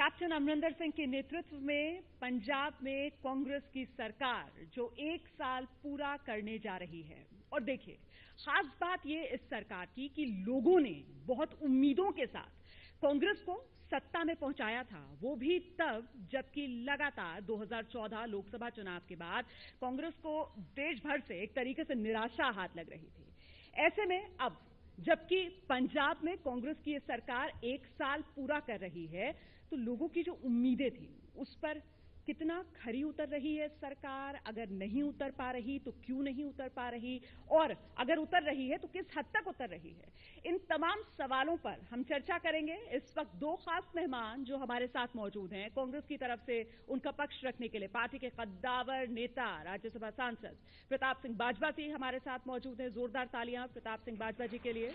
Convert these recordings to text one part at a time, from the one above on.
Captain Amarinder Singh के नेतृत्व में पंजाब में कांग्रेस की सरकार जो 1 साल पूरा करने जा रही है। और देखिए, खास बात यह इस सरकार की कि लोगों ने बहुत उम्मीदों के साथ कांग्रेस को सत्ता में पहुंचाया था, वो भी तब जबकि लगातार 2014 लोकसभा चुनाव के बाद कांग्रेस को देश भर से एक तरीके से निराशा हाथ लग रही थी। ऐसे में अब जबकि पंजाब में कांग्रेस की ये सरकार 1 साल पूरा कर रही है, तो लोगों की जो उम्मीदें थी उस पर कितना खरी उतर रही है सरकार? अगर नहीं उतर पा रही तो क्यों नहीं उतर पा रही, और अगर उतर रही है तो किस हद तक उतर रही है? इन तमाम सवालों पर हम चर्चा करेंगे। इस वक्त 2 खास मेहमान जो हमारे साथ मौजूद हैं कांग्रेस की तरफ से, उनका पक्ष रखने के लिए पार्टी के कद्दावर नेता राज्यसभा सांसद प्रताप सिंह बाजवा जी हमारे साथ मौजूद हैं। जोरदार तालियां प्रताप सिंह बाजवा जी के लिए।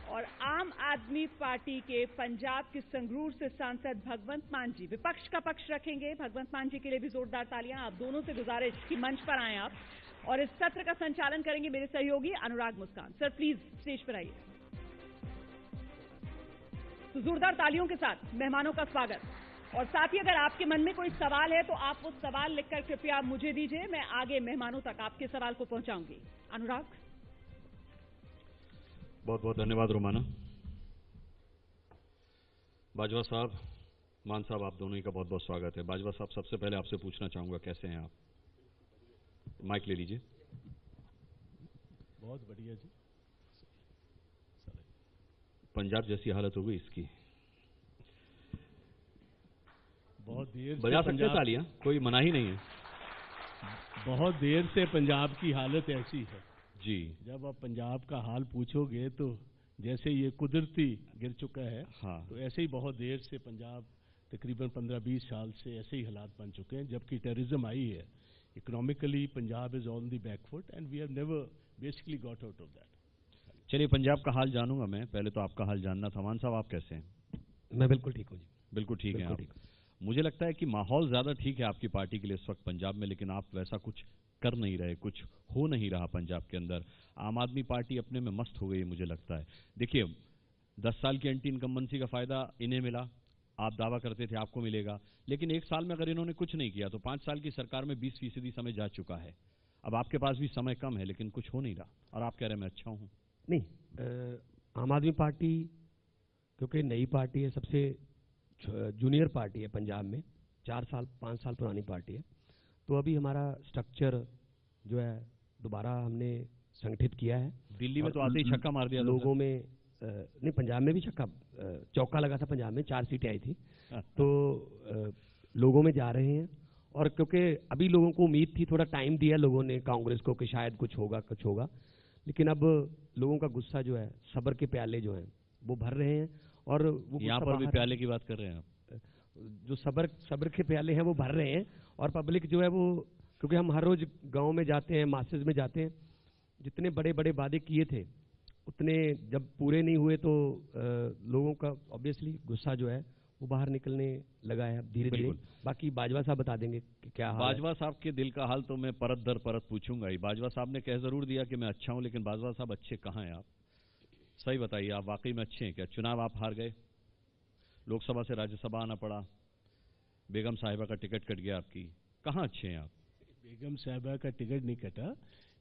और आम आदमी पार्टी के पंजाब के संगरूर से सांसद भगवंत मान जी विपक्ष का पक्ष रखेंगे। भगवंत मान जी के लिए भी जोरदार तालियां। आप दोनों से गुजारिश कि मंच पर आएं आप, और इस सत्र का संचालन करेंगे मेरे सहयोगी अनुराग मुस्कान। सर प्लीज स्टेज पर आइए। तो जोरदार तालियों के साथ मेहमानों का स्वागत। और साथ ही अगर आपके मन में कोई सवाल है तो आप वो सवाल लिखकर कृपया मुझे दीजिए, मैं आगे मेहमानों तक आपके सवाल को पहुंचाऊंगी। अनुराग। बहुत बहुत धन्यवाद रोमाना। बाजवा साहब, मान साहब, आप दोनों ही का बहुत बहुत स्वागत है। बाजवा साहब, सबसे पहले आपसे पूछना चाहूंगा कैसे हैं आप? माइक ले लीजिए। बहुत बढ़िया जी। पंजाब जैसी हालत हो गई इसकी। बहुत देर से बजा सकते तालियां, कोई मनाही नहीं है। बहुत देर से पंजाब की हालत ऐसी है जी। जब आप पंजाब का हाल पूछोगे तो जैसे ये कुदरती गिर चुका है, हाँ। तो ऐसे ही बहुत देर से पंजाब तकरीबन 15-20 साल से ऐसे ही हालात बन चुके हैं। जबकि टेररिज्म आई है, economically Punjab is on the back foot and we have never basically got out of that. चलिए, पंजाब का हाल जानूंगा मैं, पहले तो आपका हाल जानना था। मान साहब, आप कैसे हैं? मैं बिल्कुल ठीक हूँ जी। बिल्कुल ठीक है आप? मुझे लगता है कि माहौल ज्यादा ठीक है आपकी पार्टी के लिए इस वक्त पंजाब में, लेकिन आप वैसा कुछ कर नहीं रहे, कुछ हो नहीं रहा पंजाब के अंदर। आम आदमी पार्टी अपने में मस्त हो गई मुझे लगता है। देखिए, 10 साल की एंटी इनकम्बेंसी का फायदा इन्हें मिला, आप दावा करते थे आपको मिलेगा, लेकिन 1 साल में अगर इन्होंने कुछ नहीं किया तो 5 साल की सरकार में 20% समय जा चुका है। अब आपके पास भी समय कम है, लेकिन कुछ हो नहीं रहा, और आप कह रहे हैं मैं अच्छा हूं। नहीं, आम आदमी पार्टी क्योंकि नई पार्टी है, सबसे जूनियर पार्टी है पंजाब में, 4-5 साल पुरानी पार्टी है, तो अभी हमारा स्ट्रक्चर जो है दोबारा हमने संगठित किया है। दिल्ली में तो आते ही छक्का मार दिया लोगों में, नहीं पंजाब में भी चौका लगा था। पंजाब में 4 सीटें आई थी, तो लोगों में जा रहे हैं। और क्योंकि अभी लोगों को उम्मीद थी, थोड़ा टाइम दिया लोगों ने कांग्रेस को कि शायद कुछ होगा, लेकिन अब लोगों का गुस्सा जो है, सब्र के प्याले जो हैं वो भर रहे हैं। और वो यहाँ पर भी प्याले की बात कर रहे हैं आप? जो सब्र के प्याले हैं वो भर रहे हैं, और पब्लिक जो है वो, क्योंकि हम हर रोज गांव में जाते हैं, मासेज में जाते हैं, जितने बड़े बड़े वादे किए थे उतने जब पूरे नहीं हुए तो लोगों का ऑब्वियसली गुस्सा जो है वो बाहर निकलने लगा है धीरे धीरे। बाकी बाजवा साहब बता देंगे कि क्या हाल है। बाजवा साहब के दिल का हाल तो मैं परत दर परत पूछूंगा ही। बाजवा साहब ने कह जरूर दिया कि मैं अच्छा हूं, लेकिन बाजवा साहब अच्छे कहाँ हैं आप? सही बताइए, आप वाकई में अच्छे हैं क्या? चुनाव आप हार गए, लोकसभा से राज्यसभा आना पड़ा, बेगम साहिबा का टिकट कट गया आपकी, कहाँ अच्छे हैं आप? बेगम साहिबा का टिकट नहीं कटा,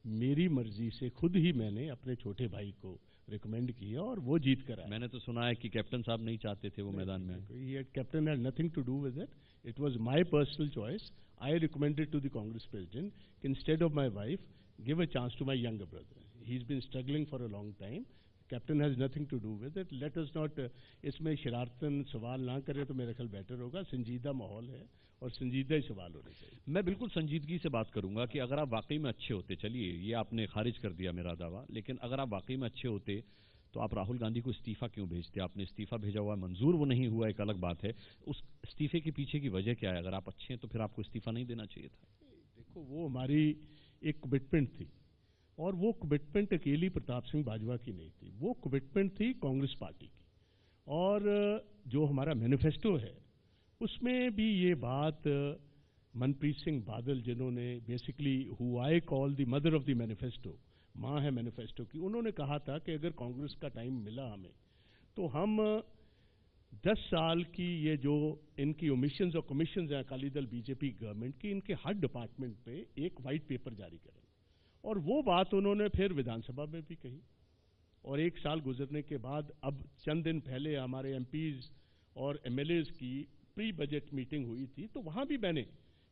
मेरी मर्जी से खुद ही मैंने अपने छोटे भाई को रिकमेंड किया और वो जीत कर आया। मैंने तो सुना है कि कैप्टन साहब नहीं चाहते थे वो मैदान में। Captain had nothing to do with it, it was my personal choice. I recommended to the Congress president instead of my wife give a chance to my younger brother. He is been struggling for a long time. Captain has nothing to do with it. Let us not इसमें शरारतन सवाल ना करें तो मेरा ख्याल better होगा। संजीदा माहौल है और संजीदा ही सवाल होने चाहिए। मैं बिल्कुल संजीदगी से बात करूंगा कि अगर आप वाकई में अच्छे होते, चलिए ये आपने खारिज कर दिया मेरा दावा, लेकिन अगर आप वाकई में अच्छे होते तो आप राहुल गांधी को इस्तीफा क्यों भेजते? आपने इस्तीफा भेजा हुआ, मंजूर वो नहीं हुआ, एक अलग बात है। उस इस्तीफे के पीछे की वजह क्या है? अगर आप अच्छे हैं तो फिर आपको इस्तीफा नहीं देना चाहिए था। देखो, वो हमारी एक कमिटमेंट थी, और वो कमिटमेंट अकेली प्रताप सिंह बाजवा की नहीं थी, वो कमिटमेंट थी कांग्रेस पार्टी की। और जो हमारा मैनिफेस्टो है उसमें भी ये बात मनप्रीत सिंह बादल, जिन्होंने basically who I call the mother of the manifesto, माँ है मैनिफेस्टो की, उन्होंने कहा था कि अगर कांग्रेस का टाइम मिला हमें तो हम 10 साल की ये जो इनकी ओमिशंस और कमीशंस हैं अकाली दल बीजेपी गवर्नमेंट की, इनके हर डिपार्टमेंट पे एक वाइट पेपर जारी करें, और वो बात उन्होंने फिर विधानसभा में भी कही। और 1 साल गुजरने के बाद अब चंद दिन पहले हमारे एमपीज और एमएलएज की प्री बजट मीटिंग हुई थी, तो वहां भी मैंने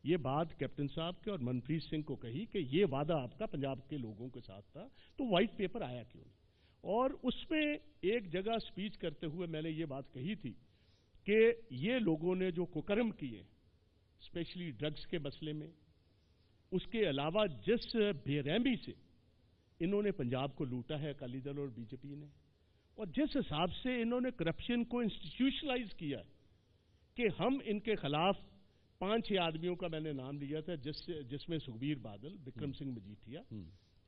ये बात कैप्टन साहब के और मनप्रीत सिंह को कही कि ये वादा आपका पंजाब के लोगों के साथ था, तो वाइट पेपर आया क्यों नहीं। और उसमें एक जगह स्पीच करते हुए मैंने ये बात कही थी कि ये लोगों ने जो कुकर्म किए, स्पेशली ड्रग्स के मसले में, उसके अलावा जिस बेरहमी से इन्होंने पंजाब को लूटा है अकाली दल और बीजेपी ने, और जिस हिसाब से इन्होंने करप्शन को इंस्टीट्यूशनलाइज किया है कि हम इनके खिलाफ 5-6 आदमियों का मैंने नाम लिया था, जिसमें सुखबीर बादल, विक्रम सिंह मजीठिया,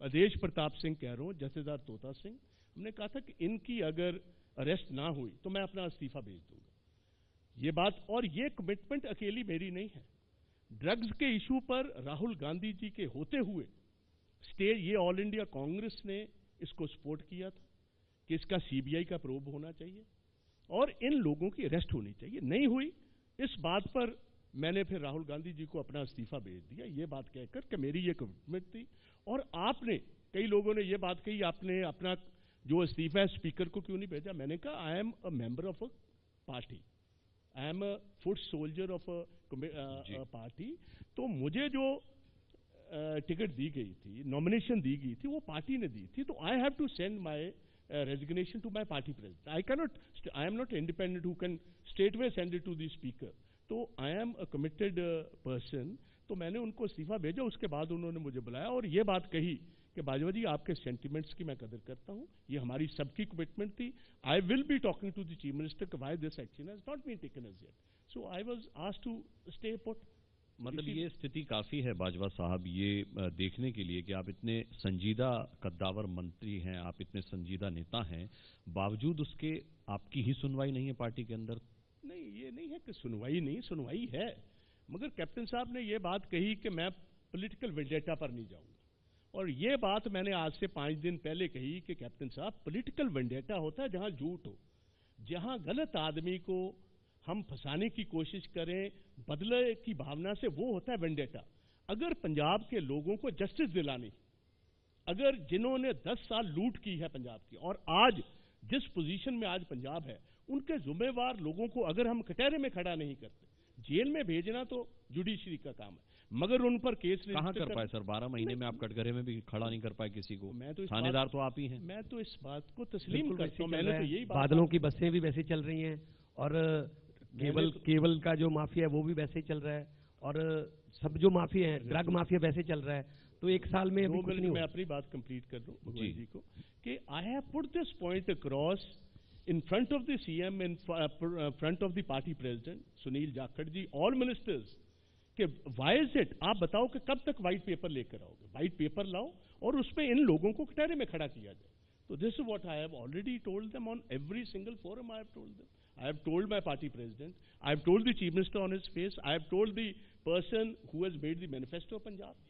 अदेश प्रताप सिंह कैरों, जथेदार तोता सिंह, हमने कहा था कि इनकी अगर अरेस्ट ना हुई तो मैं अपना इस्तीफा भेज दूंगा। ये बात, और ये कमिटमेंट अकेली मेरी नहीं है। ड्रग्स के इशू पर राहुल गांधी जी के होते हुए स्टेट, ये ऑल इंडिया कांग्रेस ने इसको सपोर्ट किया था कि इसका सीबीआई का प्रोब होना चाहिए और इन लोगों की अरेस्ट होनी चाहिए। नहीं हुई, इस बात पर मैंने फिर राहुल गांधी जी को अपना इस्तीफा भेज दिया, ये बात कहकर कि मेरी ये कमिटमेंट थी। और आपने, कई लोगों ने ये बात कही, आपने अपना जो इस्तीफा है स्पीकर को क्यों नहीं भेजा। मैंने कहा I am a member of a party, I am a foot soldier of a party. तो मुझे जो टिकट दी गई थी, नॉमिनेशन दी गई थी, वो पार्टी ने दी थी, तो I have to send my resignation to my party president. I am not independent who can straightway send it to the speaker. तो I am a committed person. तो मैंने उनको इस्तीफा भेजा, उसके बाद उन्होंने मुझे बुलाया और ये बात कही कि बाजवा जी आपके सेंटिमेंट्स की मैं कदर करता हूँ, ये हमारी सबकी कमिटमेंट थी। I will be talking to the chief minister why this action has not been taken as yet. So I was asked to stay put. मतलब ये स्थिति काफी है बाजवा साहब, ये देखने के लिए कि आप इतने संजीदा कद्दावर मंत्री हैं, आप इतने संजीदा नेता हैं, बावजूद उसके आपकी ही सुनवाई नहीं है पार्टी के अंदर। नहीं, ये नहीं है कि सुनवाई नहीं, सुनवाई है, मगर कैप्टन साहब ने ये बात कही कि मैं पॉलिटिकल वेंडेटा पर नहीं जाऊंगा। और ये बात मैंने आज से 5 दिन पहले कही कि कैप्टन साहब, पॉलिटिकल वेंडेटा होता है जहां झूठ हो, जहां गलत आदमी को हम फंसाने की कोशिश करें बदले की भावना से, वो होता है वेंडेटा। अगर पंजाब के लोगों को जस्टिस दिलानी, अगर जिन्होंने 10 साल लूट की है पंजाब की और आज जिस पोजीशन में आज पंजाब है, उनके जिम्मेवार लोगों को अगर हम कटहरे में खड़ा नहीं करते, जेल में भेजना तो जुडिशरी का काम है, मगर उन पर केस कहां कर पाए सर? 12 महीने में आप कटघरे में भी खड़ा नहीं कर पाए किसी को। मैं तो थानेदार तो आप ही हैं। मैं तो इस बात को तस्लीम करता हूं। मैंने तो यही बात, बादलों की बसें भी वैसे चल रही हैं और केबल का जो माफिया है वो भी वैसे ही चल रहा है, और सब जो माफिया है, ड्रग माफिया वैसे चल रहा है। तो 1 साल में अभी कुछ नहीं। मैं अपनी बात कंप्लीट कर दूं भगवान जी को कि I have put this point across in front of the CM, in front of the party president Sunil Jakhar ji, all ministers, कि why is it, आप बताओ कि कब तक व्हाइट पेपर लेकर आओगे। व्हाइट पेपर लाओ और उसमें इन लोगों को कटहरे में खड़ा किया जाए। तो this is what I have already told them on every single forum. I have told them, I have told my party president, I have told the chief minister on his face, I have told the person who has made the manifesto of Punjab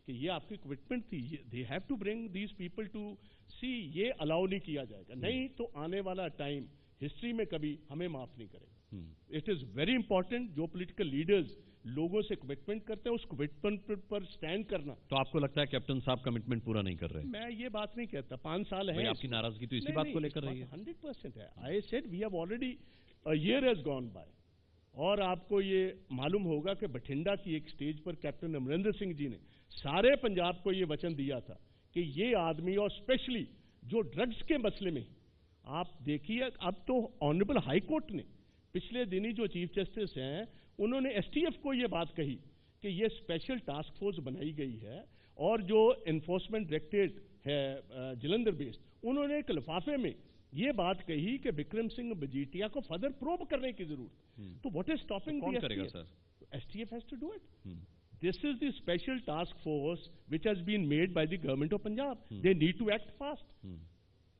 कि ये आपकी commitment थी, they have to bring these people to see, ये allow नहीं किया जाएगा। नहीं तो आने वाला टाइम हिस्ट्री में कभी हमें माफ नहीं करेगा। इट इज वेरी इंपॉर्टेंट, जो पॉलिटिकल लीडर्स लोगों से कमिटमेंट करते हैं उस कमिटमेंट पर स्टैंड करना। तो आपको लगता है कैप्टन साहब कमिटमेंट पूरा नहीं कर रहे? मैं ये बात नहीं कहता, 5 साल है। आपकी नाराजगी तो इसी बात को लेकर रही है। 100% है। I said we have already, a year has gone by. और आपको ये मालूम होगा कि बठिंडा की एक स्टेज पर कैप्टन अमरिंदर सिंह जी ने सारे पंजाब को ये वचन दिया था कि ये आदमी, और स्पेशली जो ड्रग्स के मसले में, आप देखिए अब तो ऑनरेबल हाई कोर्ट ने पिछले दिनी, जो चीफ जस्टिस हैं, उन्होंने एसटीएफ को ये बात कही कि ये स्पेशल टास्क फोर्स बनाई गई है और जो एनफोर्समेंट डायरेक्टरेट है जलंधर बेस्ड, उन्होंने एक लिफाफे में ये बात कही कि विक्रम सिंह मजीठिया को फर्दर प्रोब करने की जरूरत। तो व्हाट इज स्टॉपिंग कौन करेगा sir? STF has to do it. This is the special task force which has been made by the government of Punjab. They need to act fast.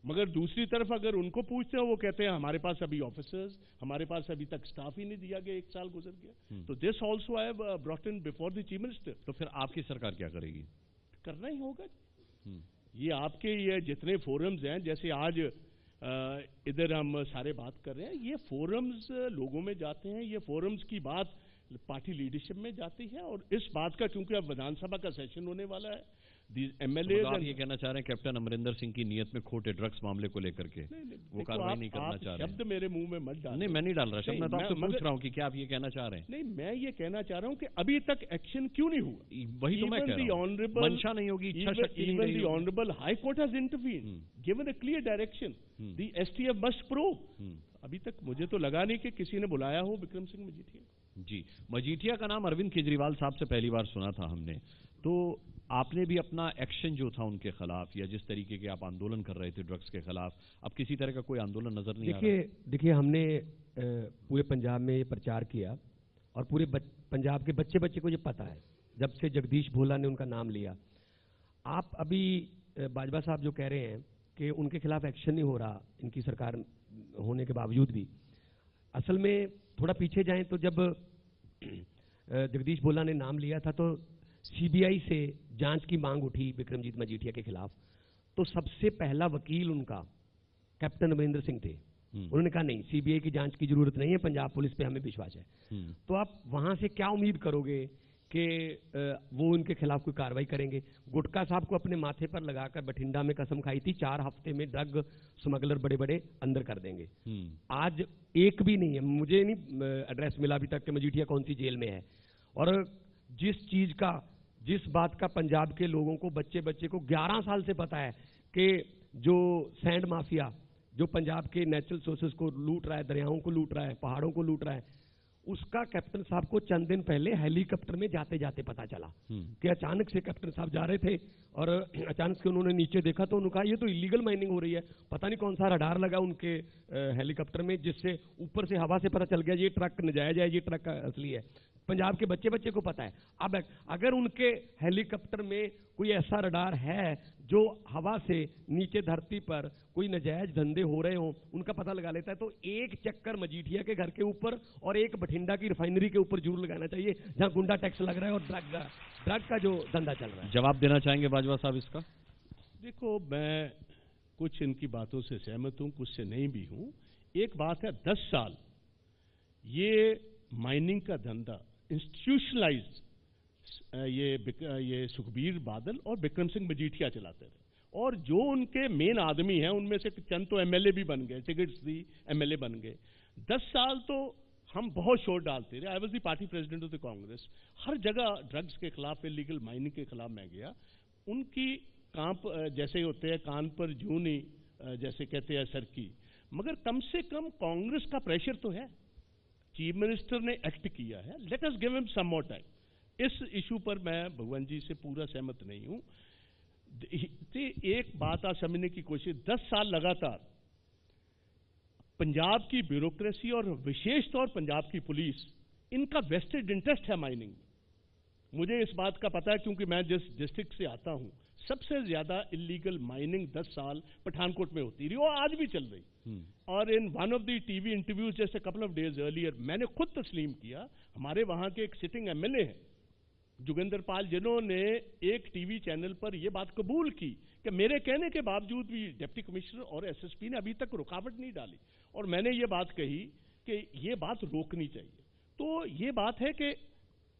मगर दूसरी तरफ अगर उनको पूछते हो, वो कहते हैं हमारे पास अभी ऑफिसर्स, हमारे पास अभी तक स्टाफ ही नहीं दिया गया, 1 साल गुजर गया। तो this also I have brought in before the chief minister. तो फिर आपकी सरकार क्या करेगी? करना ही होगा। ये आपके ये जितने फोरम्स हैं, जैसे आज इधर हम सारे बात कर रहे हैं, ये फोरम्स लोगों में जाते हैं, ये फोरम्स की बात पार्टी लीडरशिप में जाती है। और इस बात का, क्योंकि अब विधानसभा का सेशन होने वाला है, एमएलए आप ये कहना चाह रहे हैं कैप्टन अमरिंदर सिंह की नीयत में खोटे ड्रग्स मामले को लेकर के वो कार्रवाई नहीं करना चाह रहे हैं? शब्द मेरे मुंह में मत डालें। नहीं, मैं नहीं डाल रहा शब्द, मैं तो आपसे पूछ रहा हूँ कि क्या आप ये कहना चाह रहे हैं? नहीं, मैं ये कहना चाह रहा हूँ कि अभी तक एक्शन क्यों नहीं हुआ। वही तो मैं कह रहा हूँ, मंशा नहीं होगी, इच्छा शक्ति नहीं रही। Even the Honorable High Court has intervened, given a clear direction. The STF must probe. अभी तक मुझे तो लगा नहीं कि किसी ने बुलाया हो विक्रम सिंह मजीठिया। जी, मजीठिया का नाम अरविंद केजरीवाल साहब से पहली बार सुना था हमने, तो आपने भी अपना एक्शन जो था उनके खिलाफ, या जिस तरीके के आप आंदोलन कर रहे थे ड्रग्स के खिलाफ, अब किसी तरह का कोई आंदोलन नजर नहीं आ रहा? देखिए, हमने पूरे पंजाब में ये प्रचार किया और पूरे पंजाब के बच्चे बच्चे को ये पता है, जब से जगदीश भोला ने उनका नाम लिया। आप अभी बाजवा साहब जो कह रहे हैं कि उनके खिलाफ एक्शन नहीं हो रहा, इनकी सरकार होने के बावजूद भी, असल में थोड़ा पीछे जाएं तो जब जगदीश भोला ने नाम लिया था तो सीबीआई से जांच की मांग उठी विक्रमजीत मजीठिया के खिलाफ, तो सबसे पहला वकील उनका कैप्टन अमरिंदर सिंह थे। उन्होंने कहा नहीं, सीबीआई की जांच की जरूरत नहीं है, पंजाब पुलिस पे हमें विश्वास है। तो आप वहां से क्या उम्मीद करोगे कि वो उनके खिलाफ कोई कार्रवाई करेंगे? गुटका साहब को अपने माथे पर लगाकर बठिंडा में कसम खाई थी 4 हफ्ते में ड्रग स्मगलर बड़े बड़े अंदर कर देंगे। आज एक भी नहीं है, मुझे नहीं एड्रेस मिला अभी तक कि मजीठिया कौन सी जेल में है। और जिस बात का पंजाब के लोगों को, बच्चे बच्चे को 11 साल से पता है कि जो सैंड माफिया जो पंजाब के नेचुरल सोर्सेज को लूट रहा है, दरियाओं को लूट रहा है, पहाड़ों को लूट रहा है, उसका कैप्टन साहब को चंद दिन पहले हेलीकॉप्टर में जाते जाते पता चला कि अचानक से कैप्टन साहब जा रहे थे और अचानक से उन्होंने नीचे देखा तो उन्होंने कहा ये तो इलीगल माइनिंग हो रही है। पता नहीं कौन सा रडार लगा उनके हेलीकॉप्टर में, जिससे ऊपर से हवा से पता चल गया ये ट्रक नजायज है, ये ट्रक असली है। पंजाब के बच्चे बच्चे को पता है। अब अगर उनके हेलीकॉप्टर में कोई ऐसा रडार है जो हवा से नीचे धरती पर कोई नजायज धंधे हो रहे हो उनका पता लगा लेता है, तो एक चक्कर मजीठिया के घर के ऊपर और एक बठिंडा की रिफाइनरी के ऊपर जरूर लगाना चाहिए, जहां गुंडा टैक्स लग रहा है और ड्रग का जो धंधा चल रहा है। जवाब देना चाहेंगे बाजवा साहब इसका? देखो, मैं कुछ इनकी बातों से सहमत हूं, कुछ से नहीं भी हूं। एक बात है, 10 साल ये माइनिंग का धंधा इंस्टीट्यूशनलाइज ये सुखबीर बादल और विक्रम सिंह मजीठिया चलाते थे, और जो उनके मेन आदमी हैं उनमें से चंद तो एमएलए भी बन गए, टिकट्स दी एमएलए बन गए। 10 साल तो हम बहुत शोर डालते रहे। I was the party president of the Congress. हर जगह ड्रग्स के खिलाफ, इलीगल माइनिंग के खिलाफ मैं गया। उनकी जैसे होते हैं कान पर जूं नहीं, जैसे कहते हैं सर की, मगर कम से कम कांग्रेस का प्रेशर तो है। चीफ मिनिस्टर ने एक्ट किया है, let us give him some more time. इस इशू पर मैं भगवान जी से पूरा सहमत नहीं हूं। एक बात आप समझने की कोशिश, 10 साल लगातार पंजाब की ब्यूरोक्रेसी और विशेष तौर पंजाब की पुलिस, इनका वेस्टेड इंटरेस्ट है माइनिंग। मुझे इस बात का पता है क्योंकि मैं जिस डिस्ट्रिक्ट से आता हूं, सबसे ज्यादा इलीगल माइनिंग 10 साल पठानकोट में होती रही और आज भी चल रही। और in one of the TV interviews जैसे कपल ऑफ डेज अर्लियर मैंने खुद तस्लीम किया, हमारे वहां के एक सिटिंग एमएलए हैं जोगिंदर पाल, जिन्होंने एक टीवी चैनल पर यह बात कबूल की कि मेरे कहने के बावजूद भी डिप्टी कमिश्नर और एसएसपी ने अभी तक रुकावट नहीं डाली, और मैंने ये बात कही कि ये बात रोकनी चाहिए। तो ये बात है कि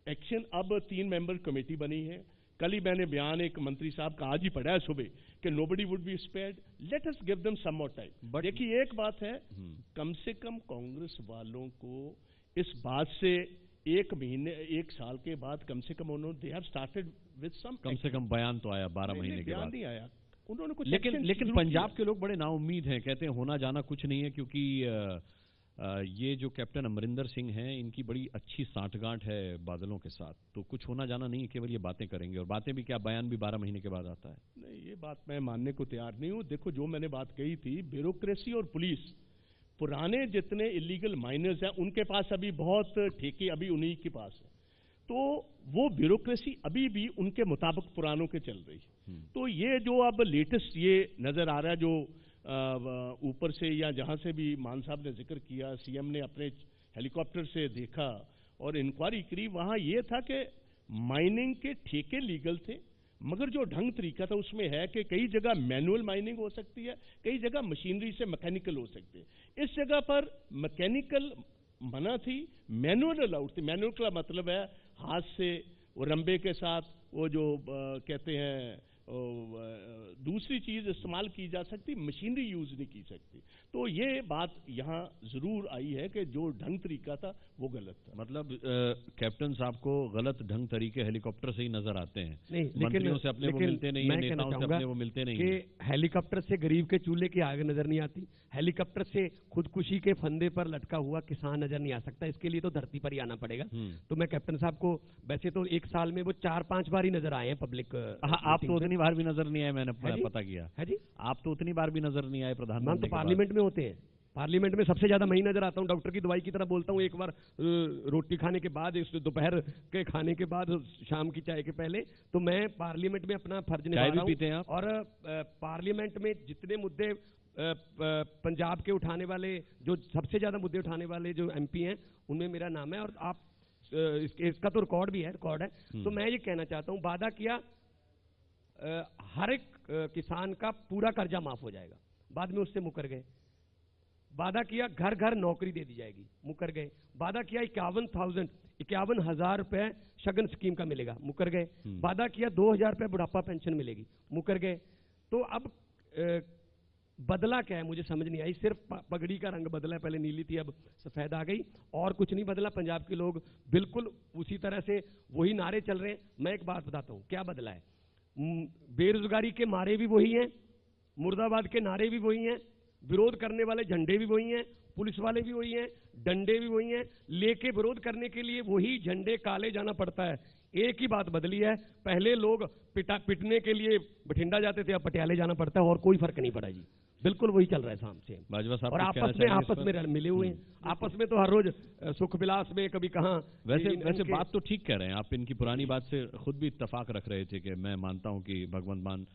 एक्शन, अब 3 मेंबर कमेटी बनी है। कल ही मैंने बयान एक मंत्री साहब का आज ही पढ़ा है सुबह कि nobody would be spared, let us give them some more time. देखिए, एक बात है, कम से कम कांग्रेस वालों को इस बात से 1 महीने 1 साल के बाद कम से कम उन्होंने they have started with some, कम से कम बयान तो आया 12 महीने के बाद। नहीं आया उन्होंने कुछ, लेकिन पंजाब के लोग बड़े नाउम्मीद हैं, कहते हैं होना जाना कुछ नहीं है, क्योंकि ये जो कैप्टन अमरिंदर सिंह हैं इनकी बड़ी अच्छी सांठगांठ है बादलों के साथ, तो कुछ होना जाना नहीं है, केवल ये बातें करेंगे। और बातें भी क्या, बयान भी 12 महीने के बाद आता है। नहीं, ये बात मैं मानने को तैयार नहीं हूं। देखो, जो मैंने बात कही थी, ब्यूरोक्रेसी और पुलिस, पुराने जितने इलीगल माइनर्स हैं उनके पास अभी बहुत ठेके अभी उन्हीं के पास है, तो वो ब्यूरोक्रेसी अभी भी उनके मुताबिक पुरानों के चल रही है। तो ये जो अब लेटेस्ट ये नजर आ रहा है, जो ऊपर से या जहां से भी मान साहब ने जिक्र किया, सीएम ने अपने हेलीकॉप्टर से देखा और इंक्वायरी करी, वहां ये था कि माइनिंग के ठेके लीगल थे, मगर जो ढंग तरीका था उसमें है कि कई जगह मैनुअल माइनिंग हो सकती है, कई जगह मशीनरी से मैकेनिकल हो सकती है। इस जगह पर मैकेनिकल मना थी, मैनुअल अलाउड थी। मैनुअल का मतलब है हाथ से वो रंबे के साथ वो जो कहते हैं दूसरी चीज इस्तेमाल की जा सकती, मशीनरी यूज नहीं की सकती। तो ये बात यहाँ जरूर आई है कि जो ढंग तरीका था वो गलत था। मतलब कैप्टन साहब को गलत ढंग तरीके हेलीकॉप्टर से ही नजर आते हैं, नहीं, मंत्रियों से अपने वो मिलते नहीं है, नेताओं से अपने वो मिलते नहीं है। हेलीकॉप्टर से गरीब के चूल्हे की आग नजर नहीं आती, हेलीकॉप्टर से खुदकुशी के फंदे पर लटका हुआ किसान नजर नहीं आ सकता। इसके लिए तो धरती पर ही आना पड़ेगा। तो मैं कैप्टन साहब को वैसे तो एक साल में वो 4-5 बार ही नजर आए हैं पब्लिक। आप तो उतनी बार भी नजर नहीं आए, मैंने पता किया है जी। आप तो उतनी बार भी नजर नहीं आए प्रधानमंत्री। तो पार्लियामेंट में होते हैं, पार्लियामेंट में सबसे ज्यादा मैं ही नजर आता हूँ, डॉक्टर की दवाई की तरह बोलता हूँ। एक बार रोटी खाने के बाद, दोपहर के खाने के बाद, शाम की चाय के पहले, तो मैं पार्लियामेंट में अपना फर्ज निभा रहा हूँ। और पार्लियामेंट में जितने मुद्दे पंजाब के उठाने वाले, जो सबसे ज्यादा मुद्दे उठाने वाले जो एमपी हैं, उनमें मेरा नाम है। और आप इसका तो रिकॉर्ड भी है, रिकॉर्ड है। तो मैं ये कहना चाहता हूँ, वादा किया हर एक किसान का पूरा कर्जा माफ हो जाएगा, बाद में उससे मुकर गए। वादा किया घर घर नौकरी दे दी जाएगी, मुकर गए। वादा किया 51,000 रुपए शगन स्कीम का मिलेगा, मुकर गए। वादा किया 2,000 रुपए बुढ़ापा पेंशन मिलेगी, मुकर गए। तो अब बदला क्या है मुझे समझ नहीं आई। सिर्फ पगड़ी का रंग बदला है, पहले नीली थी अब सफेद आ गई, और कुछ नहीं बदला। पंजाब के लोग बिल्कुल उसी तरह से वही नारे चल रहे हैं। मैं एक बात बताता हूं क्या बदला है। बेरोजगारी के मारे भी वही हैं, मुर्दाबाद के नारे भी वही हैं, विरोध करने वाले झंडे भी वही हैं, पुलिस वाले भी वही हैं, डंडे भी वही हैं। लेके विरोध करने के लिए वही झंडे काले जाना पड़ता है। एक ही बात बदली है, पहले लोग पिटने के लिए बठिंडा जाते थे, अब पटियाले जाना पड़ता है, और कोई फर्क नहीं पड़ा जी। बिल्कुल वही चल रहा है सामने। बाजवा साहब और आपस में मिले हुए हैं, आपस में तो हर रोज सुख विलास में कभी कहाँ। वैसे बात तो ठीक कह रहे हैं आप, इनकी पुरानी बात से खुद भी इत्तेफाक रख रहे थे कि मैं मानता हूं कि भगवंत मान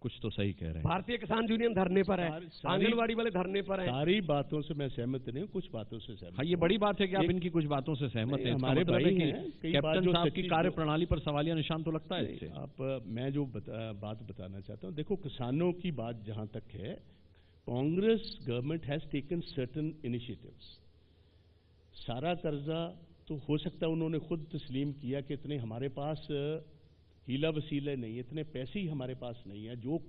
कुछ तो सही कह रहे हैं। भारतीय किसान यूनियन धरने पर है, आंगनवाड़ी वाले धरने पर है। सारी बातों से मैं सहमत नहीं हूँ, कुछ बातों से सहमत। हाँ, ये बड़ी बात है कि आप इनकी कुछ बातों से सहमत हैं। हमारे भाई हैं, कैप्टन साहब की कार्यप्रणाली पर सवालिया निशान तो लगता है इससे। मैं जो बात बताना चाहता हूँ, देखो किसानों की बात जहां तक है, Congress government has taken certain initiatives. सारा कर्जा तो हो सकता है उन्होंने खुद तस्लीम किया कि इतने हमारे पास हीला वसीले नहीं, इतने पैसे ही हमारे पास नहीं है। जो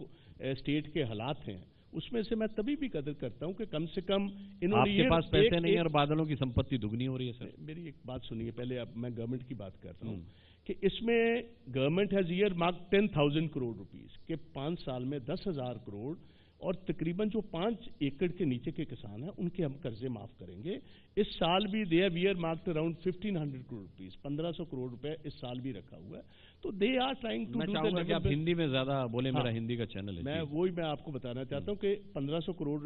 स्टेट के हालात हैं उसमें से मैं तभी भी कदर करता हूं कि कम से कम इन्होंने, आपके पास पैसे नहीं और बादलों की संपत्ति दुगनी हो रही है। सर मेरी एक बात सुनिए पहले, अब मैं गवर्नमेंट की बात कर रहा हूं कि इसमें government has year mark 10,000 crore rupees के 5 साल में 10,000 करोड़, और तकरीबन जो 5 एकड़ के नीचे के किसान हैं उनके हम कर्जे माफ करेंगे। इस साल भी they have earmarked around 1,500 crore rupees, 1,500 crore रुपए इस साल भी रखा हुआ है। तो they are trying to do the. आप हिंदी में ज्यादा बोले, मेरा हिंदी का चैनल है। मैं आपको बताना चाहता हूं कि 1,500 करोड़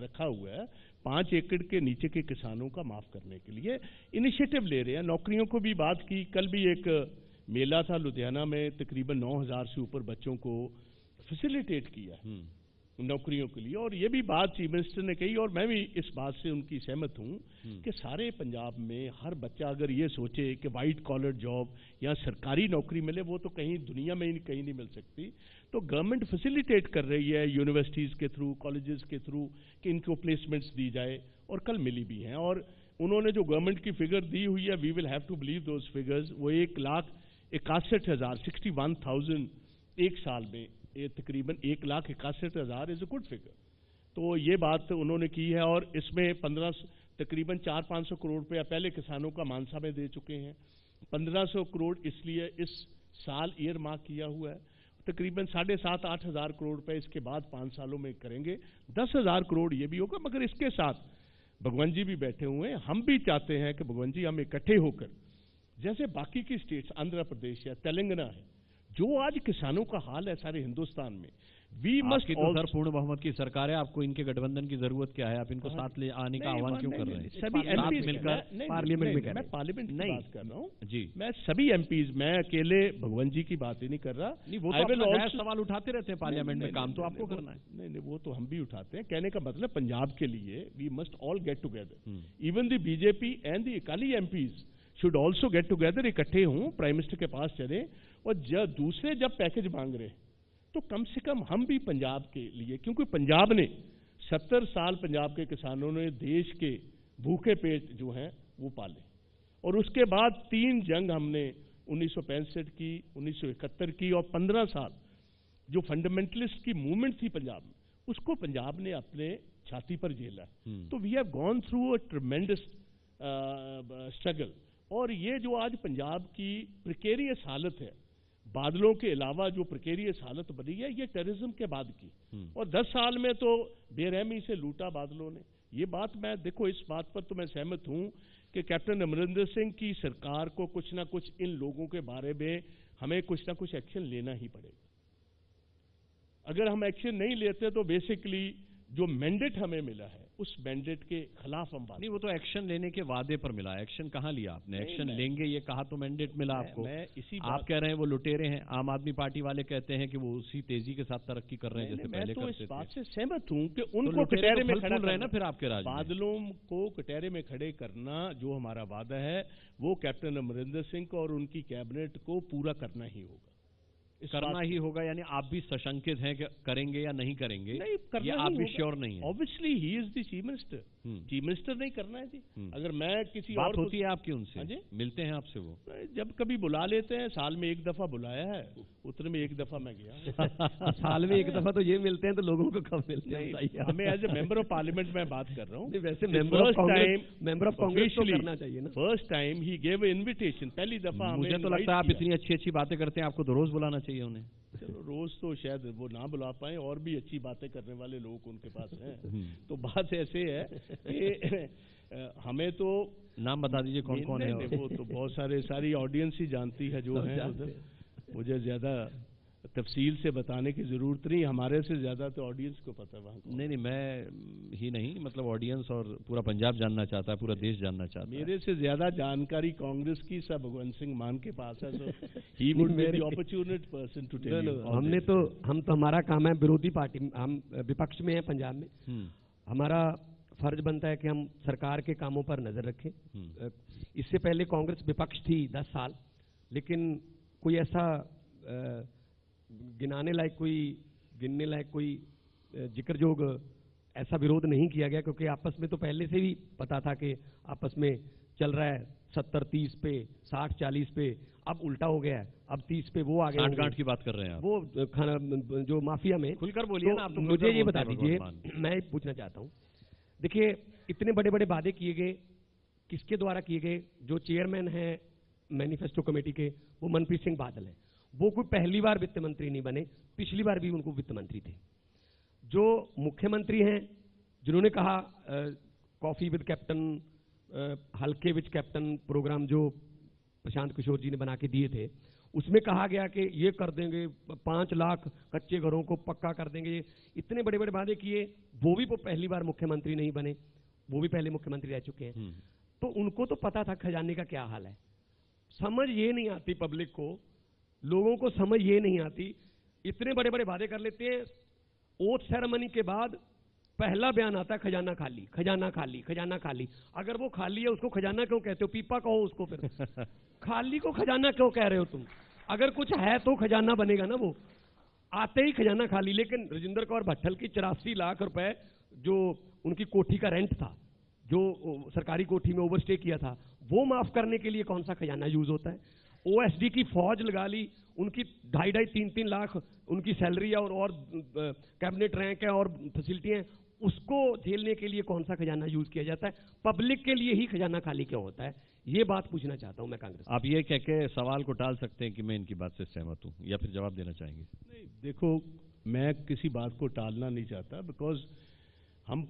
रखा हुआ है 5 एकड़ के नीचे के किसानों का माफ करने के लिए। इनिशिएटिव ले रहे हैं, नौकरियों को भी बात की। कल भी एक मेला था लुधियाना में, तकरीबन 9,000 से ऊपर बच्चों को फैसिलिटेट किया नौकरियों के लिए। और ये भी बात चीफ मिनिस्टर ने कही, और मैं भी इस बात से उनकी सहमत हूं कि सारे पंजाब में हर बच्चा अगर ये सोचे कि वाइट कॉलर जॉब या सरकारी नौकरी मिले, वो तो कहीं दुनिया में कहीं नहीं मिल सकती। तो गवर्नमेंट फैसिलिटेट कर रही है यूनिवर्सिटीज के थ्रू, कॉलेजेस के थ्रू कि इनको प्लेसमेंट्स दी जाए, और कल मिली भी हैं। और उन्होंने जो गवर्नमेंट की फिगर दी हुई है, we will have to believe those figures, वो 1,61,000 61,000 एक साल में, ये तकरीबन 1,61,000 इज अ गुड फिगर। तो ये बात उन्होंने की है। और इसमें तकरीबन 400-500 करोड़ रुपया पहले किसानों का मानसा में दे चुके हैं। 1,500 करोड़ इसलिए इस साल ईयर मार्क किया हुआ है। तकरीबन 7,500-8 हज़ार करोड़ रुपए इसके बाद 5 सालों में करेंगे। 10,000 करोड़ ये भी होगा। मगर इसके साथ भगवंत जी भी बैठे हुए हैं, हम भी चाहते हैं कि भगवंत जी हम इकट्ठे होकर, जैसे बाकी की स्टेट्स आंध्र प्रदेश या तेलंगाना है, जो आज किसानों का हाल है सारे हिंदुस्तान में, वी मस्ट सर पूर्ण बहुमत की सरकार है, आपको इनके गठबंधन की जरूरत क्या है? आप इनको साथ ले आने का आह्वान क्यों कर रहे हैं? सभी एमपीज मिलकर पार्लियामेंट में, मैं पार्लियामेंट की बात कर रहा हूँ जी। मैं सभी एमपीज, मैं अकेले भगवंत जी की बात ही नहीं कर रहा। नहीं, वो तो सवाल उठाते रहते हैं पार्लियामेंट में, काम तो आपको करना है। नहीं, वो तो हम भी उठाते हैं। कहने का मतलब पंजाब के लिए we must all get together, even the BJP and the Akali MPs should also get together, इकट्ठे हों, प्राइम मिनिस्टर के पास चले, और दूसरे जब पैकेज मांग रहे तो कम से कम हम भी पंजाब के लिए, क्योंकि पंजाब ने 70 साल पंजाब के किसानों ने देश के भूखे पेट जो हैं वो पाले, और उसके बाद 3 जंग हमने 1965 की, 1971 की, और 15 साल जो फंडामेंटलिस्ट की मूवमेंट थी पंजाब में, उसको पंजाब ने अपने छाती पर झेला। तो we have gone through a tremendous struggle. और ये जो आज पंजाब की प्रिकेरियस हालत है, बादलों के अलावा जो प्रिकेरियस हालत बनी है, ये टेररिज्म के बाद की, और 10 साल में तो बेरहमी से लूटा बादलों ने। ये बात मैं देखो, इस बात पर तो मैं सहमत हूं कि कैप्टन अमरिंदर सिंह की सरकार को कुछ ना कुछ इन लोगों के बारे में हमें कुछ ना कुछ एक्शन लेना ही पड़ेगा। अगर हम एक्शन नहीं लेते तो बेसिकली जो मैंडेट हमें मिला है उस मैंडेट के खिलाफ हम बात नहीं, वो तो एक्शन लेने के वादे पर मिला। एक्शन कहाँ लिया आपने? एक्शन लेंगे ये कहा तो मैंडेट मिला आपको। आप कह रहे हैं वो लुटेरे हैं, आम आदमी पार्टी वाले कहते हैं कि वो उसी तेजी के साथ तरक्की कर रहे हैं जैसे पहले करते थे। मैं तो इस बात से सहमत हूं कि उनको कटहरे में खड़ा रहे ना, फिर आपके राज बादलों को कटहरे में खड़े करना जो हमारा वादा है वो कैप्टन अमरिंदर सिंह को और उनकी कैबिनेट को पूरा करना ही होगा, करना ही होगा। यानी आप भी सशंकित हैं कि करेंगे या नहीं करेंगे? नहीं, करना या आप भी श्योर नहीं है? Obviously he is the chief minister. Chief minister नहीं करना है जी। अगर मैं किसी बात और होती है आपकी उनसे? मिलते हैं आपसे? वो जब कभी बुला लेते हैं, साल में 1 दफा बुलाया है, उतने में 1 दफा मैं गया। साल में 1 दफा तो ये मिलते हैं, तो लोगों को कब मिलते हैं? हमें as a member of parliament मैं बात कर रहा हूँ। वैसे मेंबर ऑफ कांग्रेस को करना चाहिए ना। First time he gave invitation, पहली दफा। मुझे तो लगता है आप इतनी अच्छी अच्छी बातें करते हैं, आपको तो रोज बुलाना चाहिए उन्हें। चलो रोज तो शायद वो ना बुला पाए, और भी अच्छी बातें करने वाले लोग उनके पास हैं। तो बात ऐसे है कि हमें तो नाम बता दीजिए कौन कौन है। वो तो बहुत सारी ऑडियंस ही जानती है जो है उधर। मुझे ज्यादा तफसील से बताने की जरूरत नहीं, हमारे से ज्यादा तो ऑडियंस को पता है वहाँ। नहीं, मैं ही नहीं, मतलब ऑडियंस और पूरा पंजाब जानना चाहता है, पूरा देश जानना चाहता है। मेरे से ज्यादा जानकारी कांग्रेस की सब भगवंत सिंह मान के पास है, so he would be the opportunity person to tell you. हम तो हमारा काम है विरोधी पार्टी, हम विपक्ष में हैं पंजाब में। हमारा फर्ज बनता है कि हम सरकार के कामों पर नजर रखें। इससे पहले कांग्रेस विपक्ष थी 10 साल, लेकिन कोई ऐसा गिनने लायक कोई जिक्रजोग ऐसा विरोध नहीं किया गया, क्योंकि आपस में तो पहले से ही पता था कि आपस में चल रहा है 70-30 पे, 60-40 पे। अब उल्टा हो गया है, अब 30 पे वो आ गए। 60-गांठ की बात कर रहे हैं आप? वो जो माफिया में, खुलकर बोलिए ना आप। तो मुझे ये बता दीजिए, मैं पूछना चाहता हूँ, देखिए इतने बड़े बड़े वादे किए गए, किसके द्वारा किए गए? जो चेयरमैन है मैनिफेस्टो कमेटी के, वो मनप्रीत सिंह बादल है। वो कोई पहली बार वित्त मंत्री नहीं बने, पिछली बार भी उनको वित्त मंत्री थे। जो मुख्यमंत्री हैं, जिन्होंने कहा कॉफी विद कैप्टन, हल्के विद कैप्टन प्रोग्राम जो प्रशांत किशोर जी ने बना के दिए थे, उसमें कहा गया कि ये कर देंगे, 5 लाख कच्चे घरों को पक्का कर देंगे। इतने बड़े बड़े वादे किए, वो भी पहली बार मुख्यमंत्री नहीं बने, वो भी पहले मुख्यमंत्री रह चुके हैं। तो उनको तो पता था खजाने का क्या हाल है। समझ ये नहीं आती पब्लिक को, लोगों को समझ ये नहीं आती। इतने बड़े बड़े वादे कर लेते हैं, ओथ सेरेमनी के बाद पहला बयान आता है खजाना खाली, खजाना खाली, खजाना खाली। अगर वो खाली है उसको खजाना क्यों कहते हो? पीपा कहो उसको फिर। खाली को खजाना क्यों कह रहे हो तुम? अगर कुछ है तो खजाना बनेगा ना। वो आते ही खजाना खाली। लेकिन राजेंद्र कौर भट्टल की 84 लाख रुपए जो उनकी कोठी का रेंट था, जो सरकारी कोठी में ओवरस्टे किया था, वो माफ करने के लिए कौन सा खजाना यूज होता है? ओएसडी की फौज लगा ली, उनकी 2.5 3 लाख उनकी सैलरी है, और कैबिनेट रैंक है और फैसिलिटी है, उसको झेलने के लिए कौन सा खजाना यूज किया जाता है? पब्लिक के लिए ही खजाना खाली क्यों होता है? ये बात पूछना चाहता हूं मैं कांग्रेस। आप ये कह के सवाल को टाल सकते हैं कि मैं इनकी बात से सहमत हूं, या फिर जवाब देना चाहेंगे? नहीं, देखो मैं किसी बात को टालना नहीं चाहता, बिकॉज हम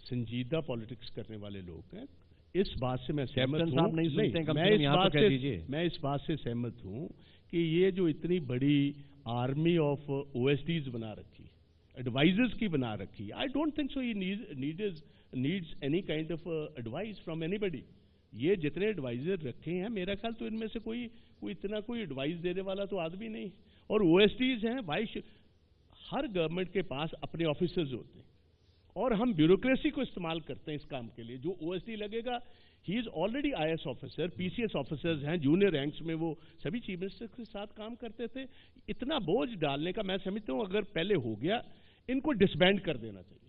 संजीदा पॉलिटिक्स करने वाले लोग हैं। इस बात से मैं सहमत हूं। नहीं सुनते, कम से कम यहाँ तो कह दीजिए। मैं इस बात से सहमत हूं कि ये जो इतनी बड़ी आर्मी ऑफ ओएसडीज बना रखी, एडवाइजर्स की बना रखी, I don't think so he needs any kind of advice from anybody. ये जितने एडवाइजर रखे हैं, मेरा ख्याल तो इनमें से कोई इतना कोई एडवाइस देने वाला तो आदमी नहीं। और ओएसडीज हैं, हर गवर्नमेंट के पास अपने ऑफिसर्स होते हैं, और हम ब्यूरोक्रेसी को इस्तेमाल करते हैं इस काम के लिए। जो ओएसडी लगेगा, he is already IAS officer, PCS officers हैं, जूनियर रैंक्स में वो सभी चीफ मिनिस्टर के साथ काम करते थे। इतना बोझ डालने का मैं समझता हूँ अगर पहले हो गया, इनको डिसबैंड कर देना चाहिए।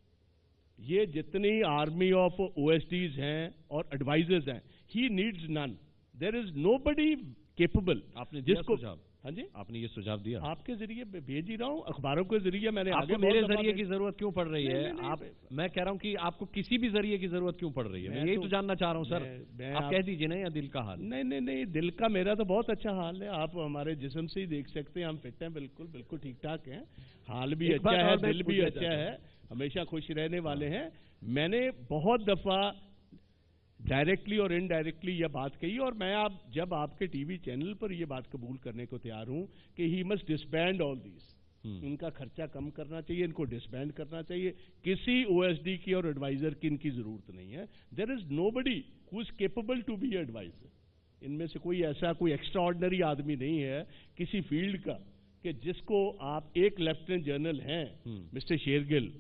ये जितनी आर्मी ऑफ ओएसडीज हैं और एडवाइजर्स हैं, he needs none, there is nobody capable. आपने जिसको, सुझाव, हाँ जी, आपने ये सुझाव दिया? आपके जरिए भेज ही रहा हूँ, अखबारों के जरिए मैंने आपको आगे मेरे जरिए की जरूरत क्यों पड़ रही है? नहीं, आप, मैं कह रहा हूँ कि आपको किसी भी जरिए की जरूरत क्यों पड़ रही है? मैं यही तो जानना चाह रहा हूँ सर। आप कह दीजिए ना, या दिल का हाल? नहीं, दिल का मेरा तो बहुत अच्छा हाल है। आप हमारे जिस्म से ही देख सकते हैं, हम फिट हैं, बिल्कुल ठीक ठाक हैं, हाल भी अच्छा है, दिल भी अच्छा है, हमेशा खुश रहने वाले हैं। मैंने बहुत दफा डायरेक्टली और इनडायरेक्टली यह बात कही, और मैं जब आपके टीवी चैनल पर यह बात कबूल करने को तैयार हूं कि he must disband all this. इनका खर्चा कम करना चाहिए, इनको डिसबैंड करना चाहिए। किसी ओएसडी की और एडवाइजर की इनकी जरूरत नहीं है। There is nobody who is capable to be adviser. इनमें से कोई ऐसा कोई एक्स्ट्रा ऑर्डिनरी आदमी नहीं है किसी फील्ड का कि जिसको आप, एक लेफ्टिनेंट जनरल हैं mister Shergill,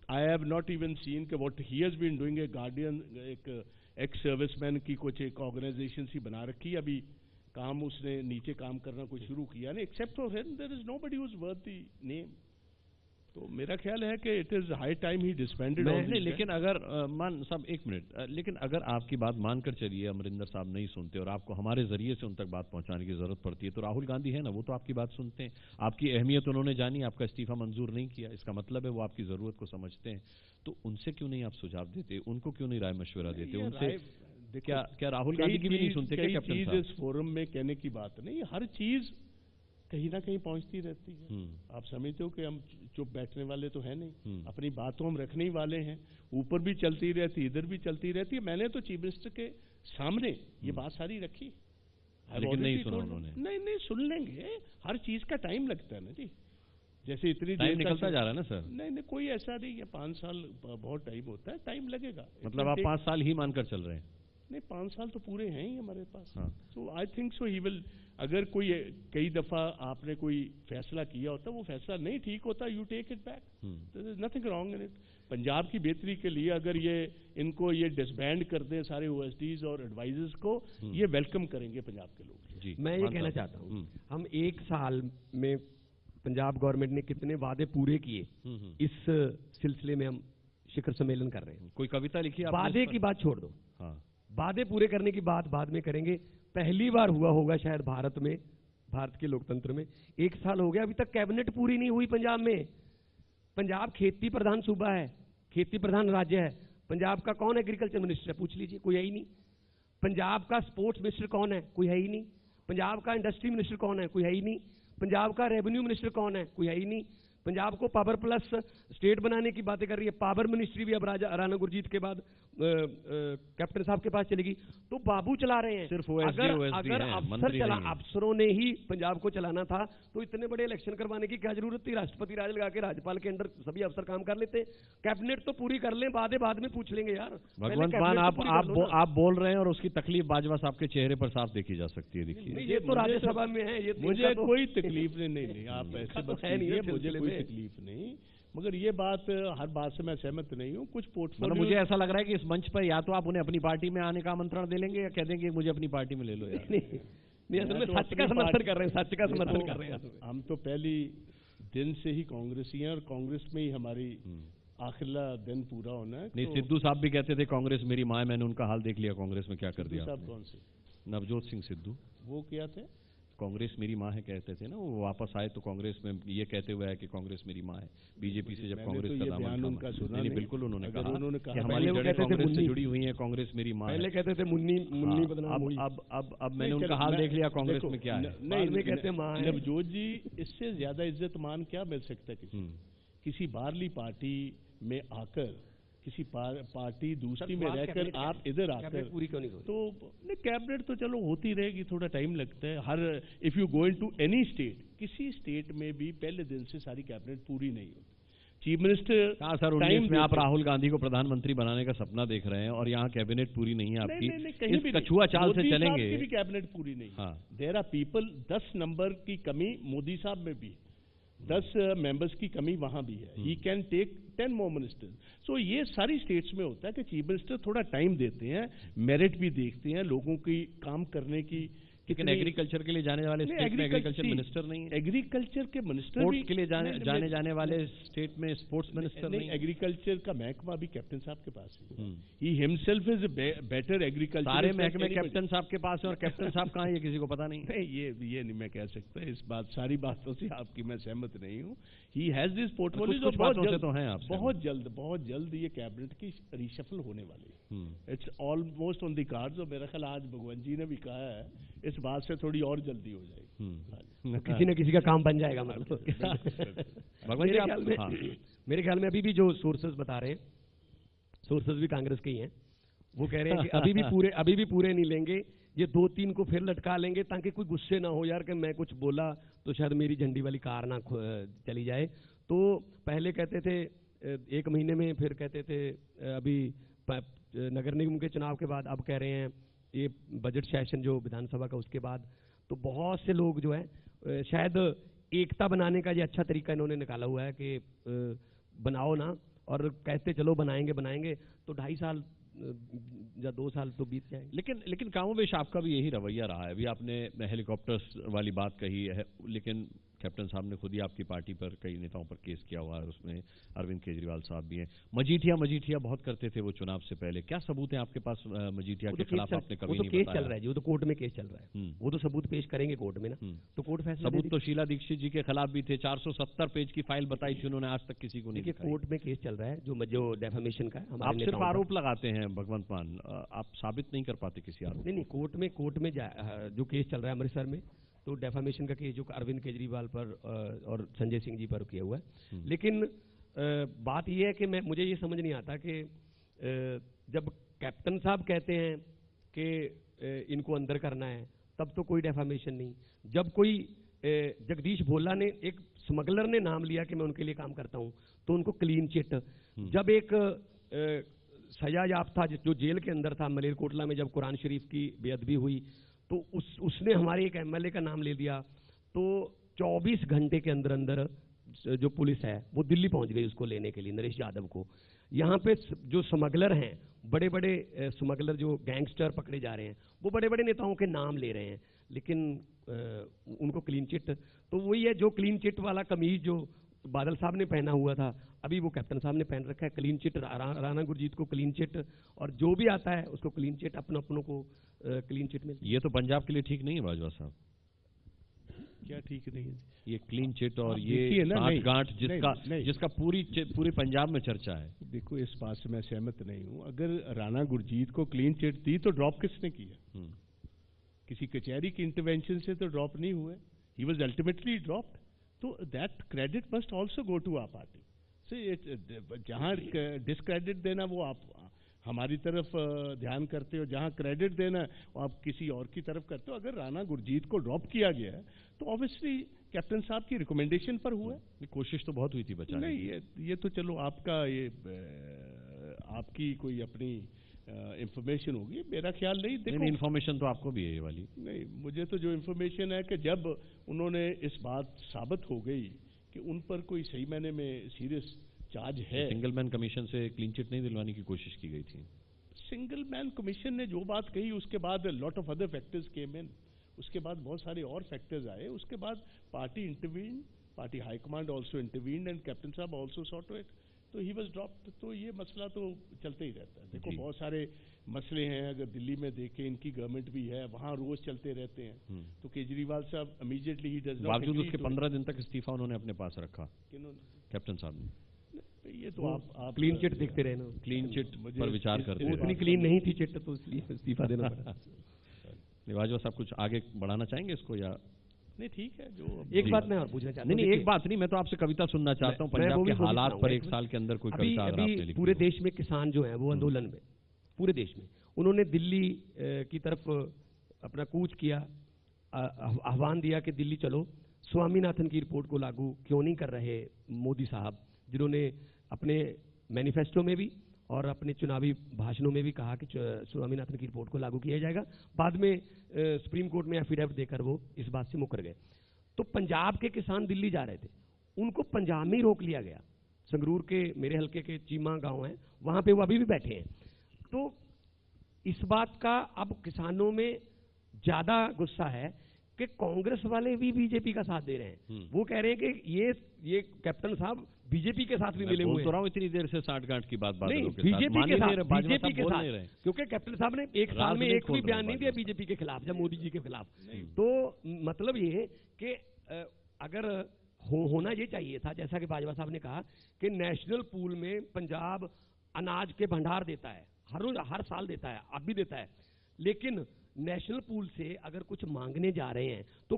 I have not even seen कि what he has been doing. A guardian, एक एक्स सर्विसमैन की कुछ एक ऑर्गेनाइजेशन सी बना रखी, अभी काम उसने नीचे काम करना कुछ शुरू किया नहीं, except for him there is nobody who is worth the name. तो मेरा ख्याल है कि it is high time he disbanded. लेकिन अगर मान साहब, एक मिनट, लेकिन अगर आपकी बात मानकर चलिए अमरिंदर साहब नहीं सुनते और आपको हमारे जरिए से उन तक बात पहुंचाने की जरूरत पड़ती है, तो राहुल गांधी है ना, वो तो आपकी बात सुनते हैं, आपकी अहमियत उन्होंने जानी, आपका इस्तीफा मंजूर नहीं किया, इसका मतलब है वो आपकी जरूरत को समझते हैं। तो उनसे क्यों नहीं आप सुझाव देते, उनको क्यों नहीं राय मशवरा देते? उनसे क्या राहुल गांधी की भी नहीं सुनते? क्या कैप्टन साहब? इस फोरम में कहने की बात नहीं, हर चीज कहीं ना कहीं पहुंचती रहती है। आप समझते हो कि हम चुप बैठने वाले तो है नहीं, अपनी बातों हम रखने ही वाले हैं, ऊपर भी चलती रहती, इधर भी चलती रहती है। मैंने तो चीफ मिनिस्टर के सामने ये बात सारी रखी, लेकिन नहीं सुना उन्होंने। नहीं, सुन लेंगे, हर चीज का टाइम लगता है ना जी। जैसे इतनी टाइम निकलता जा रहा है ना सर? नहीं, कोई ऐसा नहीं है, 5 साल बहुत टाइम होता है, टाइम लगेगा। मतलब आप 5 साल ही मानकर चल रहे हैं? नहीं, 5 साल तो पूरे हैं ही हमारे पास। सो I think so he will. अगर कोई कई दफा आपने कोई फैसला किया होता, वो फैसला नहीं ठीक होता, you take it back, there is nothing wrong in it. Punjab की बेहतरी के लिए अगर इनको ये डिसबैंड कर दें सारे ओएसडीज और एडवाइजर्स को, ये वेलकम करेंगे पंजाब के लोग। जी, मैं ये कहना चाहता हूँ, हम 1 साल में पंजाब गवर्नमेंट ने कितने वादे पूरे किए, इस सिलसिले में हम शिखर सम्मेलन कर रहे हैं। कोई कविता लिखी? वादे की बात छोड़ दो, वादे पूरे करने की बात बाद में करेंगे। पहली बार हुआ होगा शायद भारत में, भारत के लोकतंत्र में, 1 साल हो गया, अभी तक कैबिनेट पूरी नहीं हुई पंजाब में। पंजाब खेती प्रधान सूबा है, खेती प्रधान राज्य है। पंजाब का कौन एग्रीकल्चर मिनिस्टर है, पूछ लीजिए, कोई है ही नहीं। पंजाब का स्पोर्ट्स मिनिस्टर कौन है, कोई है ही नहीं। पंजाब का इंडस्ट्री मिनिस्टर कौन है, कोई है ही नहीं। पंजाब का रेवेन्यू मिनिस्टर कौन है, कोई है ही नहीं। पंजाब को पावर प्लस स्टेट बनाने की बातें कर रही है, पावर मिनिस्ट्री भी अब राणा गुरजीत के बाद कैप्टन साहब के पास चलेगी। तो बाबू चला रहे हैं। सिर्फ अगर अफसरों ने ही पंजाब को चलाना था तो इतने बड़े इलेक्शन करवाने की क्या जरूरत थी? राष्ट्रपति राज लगा के राज्यपाल के अंडर सभी अफसर काम कर लेते। कैबिनेट तो पूरी कर लें, बाद में पूछ लेंगे यार। भगवंत मान, आप बोल रहे हैं और उसकी तकलीफ बाजवा साहब के चेहरे पर साफ देखी जा सकती है। देखिए, ये तो राज्यसभा में है, ये मुझे कोई तकलीफ नहीं, आप ऐसे बताइए, मुझे कोई तकलीफ नहीं, मगर ये बात, हर बात से मैं सहमत नहीं हूँ। कुछ पोर्टफोलियो, मुझे ऐसा लग रहा है कि इस मंच पर या तो आप उन्हें अपनी पार्टी में आने का आमंत्रण दे लेंगे, या कह देंगे मुझे अपनी पार्टी में ले लो यार। नहीं, असल में सच का समर्थन कर रहे हैं, सच का समर्थन कर रहे हैं। हम तो पहली दिन से ही कांग्रेसी हैं, और कांग्रेस में ही हमारी आखिरला दिन पूरा होना है। नहीं, सिद्धू साहब भी कहते थे कांग्रेस मेरी माँ है, मैंने उनका हाल देख लिया कांग्रेस में क्या कर दिया। साहब कौन से? नवजोत सिंह सिद्धू। वो क्या थे? कांग्रेस मेरी माँ है कहते थे ना, वो वापस आए तो कांग्रेस में ये कहते हुए आए कि कांग्रेस मेरी माँ है। बीजेपी से जब कांग्रेस का दामन उनका सुना नहीं, बिल्कुल उन्होंने कहा कि हमारी जड़ें कांग्रेस से जुड़ी हुई हैं, कांग्रेस मेरी माँ है। पहले कहते थे मुन्नी बदनाम हुई। अब मैंने उनका हाल देख लिया कांग्रेस में क्या है। नहीं, कहते माँ है। नवजोत जी, इससे ज्यादा इज्जत मान क्या मिल सकता है किसी बाहरली पार्टी में आकर, किसी पार्टी दूसरी में रहकर आप इधर आकर पूरी क्यों नहीं होती? तो कैबिनेट तो चलो होती रहेगी, थोड़ा टाइम लगता है। Her if you go into any state, किसी स्टेट में भी पहले दिन से सारी कैबिनेट पूरी नहीं होती। चीफ मिनिस्टर कहा सर 19 में आप राहुल गांधी को प्रधानमंत्री बनाने का सपना देख रहे हैं और यहाँ कैबिनेट पूरी नहीं है आपकी। कहीं भी कछुआ चाल से चलेंगे भी कैबिनेट पूरी नहीं। देयर आर पीपल, 10 नंबर की कमी मोदी साहब में भी। 10 मेंबर्स की कमी वहां भी है, he can take 10 more ministers. So ये सारी स्टेट्स में होता है कि चीफ मिनिस्टर थोड़ा टाइम देते हैं, मेरिट भी देखते हैं, लोगों की काम करने की। लेकिन एग्रीकल्चर के लिए जाने वाले स्टेट में एग्रीकल्चर मिनिस्टर नहीं है, एग्रीकल्चर के मिनिस्टर स्पोर्ट्स के लिए जाने वाले स्टेट में स्पोर्ट्स मिनिस्टर नहीं। एग्रीकल्चर का महकमा भी कैप्टन साहब के पास है, he himself is better agriculture. सारे महकमे कैप्टन साहब के पास है, और कैप्टन साहब कहाँ है ये किसी को पता नहीं। ये नहीं मैं कह सकता, इस बात सारी बातों से आपकी मैं सहमत नहीं हूँ। ही हैज दिस पोर्टफोलियो, कुछ बातों से तो हैं आप बहुत जल्द ये कैबिनेट की रिशफल होने वाली है, it's almost on the cards. और मेरा ख्याल आज भगवंत जी ने भी कहा है इस बात से थोड़ी और जल्दी हो जाएगी, तो किसी न किसी का काम बन जाएगा मतलब। भगवान जी मेरे ख्याल में अभी भी जो सोर्सेज बता रहे हैं, सोर्सेज भी कांग्रेस के ही हैं, वो कह रहे हैं कि अभी भी पूरे नहीं लेंगे, ये 2-3 को फिर लटका लेंगे ताकि कोई गुस्से ना हो यार कि मैं कुछ बोला तो शायद मेरी झंडी वाली कार ना चली जाए। तो पहले कहते थे 1 महीने में, फिर कहते थे अभी नगर निगम के चुनाव के बाद, अब कह रहे हैं ये बजट सेशन जो विधानसभा का उसके बाद। तो बहुत से लोग जो है शायद एकता बनाने का ये अच्छा तरीका इन्होंने निकाला हुआ है कि बनाओ ना, और कहते चलो बनाएंगे, तो 2.5 साल या 2 साल तो बीत जाएंगे। लेकिन कामोबेश आपका भी यही रवैया रहा है। अभी आपने हेलीकॉप्टर्स वाली बात कही है, लेकिन कैप्टन साहब ने खुद ही आपकी पार्टी पर, कई नेताओं पर केस किया हुआ है, उसमें अरविंद केजरीवाल साहब भी हैं। मजीठिया बहुत करते थे वो चुनाव से पहले, क्या सबूत है आपके पास मजीठिया के खिलाफ? आपने कभी नहीं बताया। केस चल रहा है जी, वो तो कोर्ट में केस चल रहा है, वो तो सबूत पेश करेंगे कोर्ट में ना, तो कोर्ट फैसला। सबूत तो शीला दीक्षित जी के खिलाफ भी थे, 470 पेज की फाइल बताई थी उन्होंने, आज तक किसी को नहीं दिखाई। कोर्ट में केस चल रहा है जो डेफेमेशन का है। आप सिर्फ आरोप लगाते हैं भगवंत मान, आप साबित नहीं कर पाते किसी आरोप। नहीं, कोर्ट में जो केस चल रहा है अमृतसर में, तो डेफामेशन का केस जो अरविंद केजरीवाल पर और संजय सिंह जी पर किया हुआ है। लेकिन बात यह है कि मुझे ये समझ नहीं आता कि जब कैप्टन साहब कहते हैं कि इनको अंदर करना है, तब तो कोई डेफामेशन नहीं। जब कोई जगदीश भोला ने, एक स्मगलर ने नाम लिया कि मैं उनके लिए काम करता हूं, तो उनको क्लीन चिट। जब एक सजा याफ्ता जो जेल के अंदर था मलेरकोटला में, जब कुरान शरीफ की बेअदबी हुई, तो उसने हमारे एक एमएलए का नाम ले लिया, तो 24 घंटे के अंदर जो पुलिस है वो दिल्ली पहुंच गई उसको लेने के लिए, नरेश यादव को। यहाँ पे जो स्मगलर हैं, बड़े बड़े स्मगलर जो गैंगस्टर पकड़े जा रहे हैं, वो बड़े बड़े नेताओं के नाम ले रहे हैं, लेकिन उनको क्लीन चिट। तो वही है, जो क्लीन चिट वाला कमीज जो बादल साहब ने पहना हुआ था, अभी वो कैप्टन साहब ने पहन रखा है, क्लीन चिट। राणा गुरजीत को क्लीन चिट, और जो भी आता है उसको क्लीन चिट, अपनों को क्लीन चिट मिलती है। ये तो पंजाब के लिए ठीक नहीं है बाजवा साहब। क्या ठीक नहीं है? ये क्लीन चिट और ये साठगांठ जिसका पूरे पंजाब में चर्चा है। देखो, इस बात से मैं सहमत नहीं हूँ। अगर राणा गुरजीत को क्लीन चिट दी तो ड्रॉप किसने किया? किसी कचहरी की इंटरवेंशन से तो ड्रॉप नहीं हुए, ही वाज अल्टीमेटली ड्रॉप्ड। तो that credit must also go to our party. जहां डिस्क्रेडिट देना वो आप हमारी तरफ ध्यान करते हो, जहां क्रेडिट देना आप किसी और की तरफ करते हो। अगर राणा गुरजीत को ड्रॉप किया गया है तो ऑब्वियसली कैप्टन साहब की रिकमेंडेशन पर हुआ है। कोशिश तो बहुत हुई थी बचाने की। नहीं, ये तो चलो आपका आपकी कोई अपनी इंफॉर्मेशन होगी, मेरा ख्याल नहीं। देखो, इंफॉर्मेशन तो आपको भी है ये वाली। नहीं, मुझे तो जो इंफॉर्मेशन है कि जब उन्होंने इस बात साबित हो गई कि उन पर कोई सही मायने में सीरियस चार्ज है। सिंगल मैन कमीशन से क्लीन चिट नहीं दिलवाने की कोशिश की गई थी। सिंगल मैन कमीशन ने जो बात कही, उसके बाद लॉट ऑफ अदर फैक्टर्स केम इन, उसके बाद बहुत सारे और फैक्टर्स आए, उसके बाद party intervene, party high command also intervene and captain साहब ऑल्सो सॉर्ट इट, तो ही वाज ड्रॉप्ड। तो ये मसला तो चलते ही रहता है। देखो, बहुत सारे मसले हैं, अगर दिल्ली में देखें, इनकी गवर्नमेंट भी है, वहाँ रोज चलते रहते हैं। तो केजरीवाल साहब इमीडिएटली ही डज नॉट, बावजूद उसके 15 दिन तक इस्तीफा उन्होंने अपने पास रखा, कैप्टन साहब ने। ये तो आप क्लीन चिट देखते रहे ना, क्लीन चिट पर विचार करते रहे। उतनी क्लीन नहीं थी चिट, तो इसलिए इस्तीफा देना पड़ा। बाजवा साहब कुछ आगे बढ़ाना चाहेंगे इसको या नहीं? ठीक है। जो एक बात मैं और पूछना चाहता हूँ। नहीं, एक बात नहीं, मैं तो आपसे कविता सुनना चाहता हूँ पंजाब के हालात पर। 1 साल के अंदर कोई कविता अगर आपने लिखी। पूरे देश में किसान जो हैं वो आंदोलन में, पूरे देश में उन्होंने दिल्ली की तरफ अपना कूच किया, आह्वान दिया कि दिल्ली चलो। स्वामीनाथन की रिपोर्ट को लागू क्यों नहीं कर रहे मोदी साहब, जिन्होंने अपने मैनिफेस्टो में भी और अपने चुनावी भाषणों में भी कहा कि स्वामीनाथन की रिपोर्ट को लागू किया जाएगा। बाद में सुप्रीम कोर्ट में एफिडेविट देकर वो इस बात से मुकर गए। तो पंजाब के किसान दिल्ली जा रहे थे, उनको पंजाब में ही रोक लिया गया। संगरूर के मेरे हल्के के चीमा गांव है, वहां पे वो अभी भी बैठे हैं। तो इस बात का अब किसानों में ज्यादा गुस्सा है कि कांग्रेस वाले भी बीजेपी का साथ दे रहे हैं। वो कह रहे हैं कि ये कैप्टन साहब बीजेपी के साथ भी मिले हुए हैं। तो रहा हूं इतनी देर से साठ-गांठ की बात नहीं, के बीजेपी के साथ, बीजेपी के साथ, क्योंकि कैप्टन साहब ने एक साल में एक भी बयान नहीं दिया बीजेपी के खिलाफ, जब मोदी जी के खिलाफ। तो मतलब ये कि अगर होना ये चाहिए था, जैसा कि बाजवा साहब ने कहा कि नेशनल पूल में पंजाब अनाज के भंडार देता है, हर रोज हर साल देता है, अब भी देता है, लेकिन नेशनल पूल से अगर कुछ मांगने जा रहे हैं तो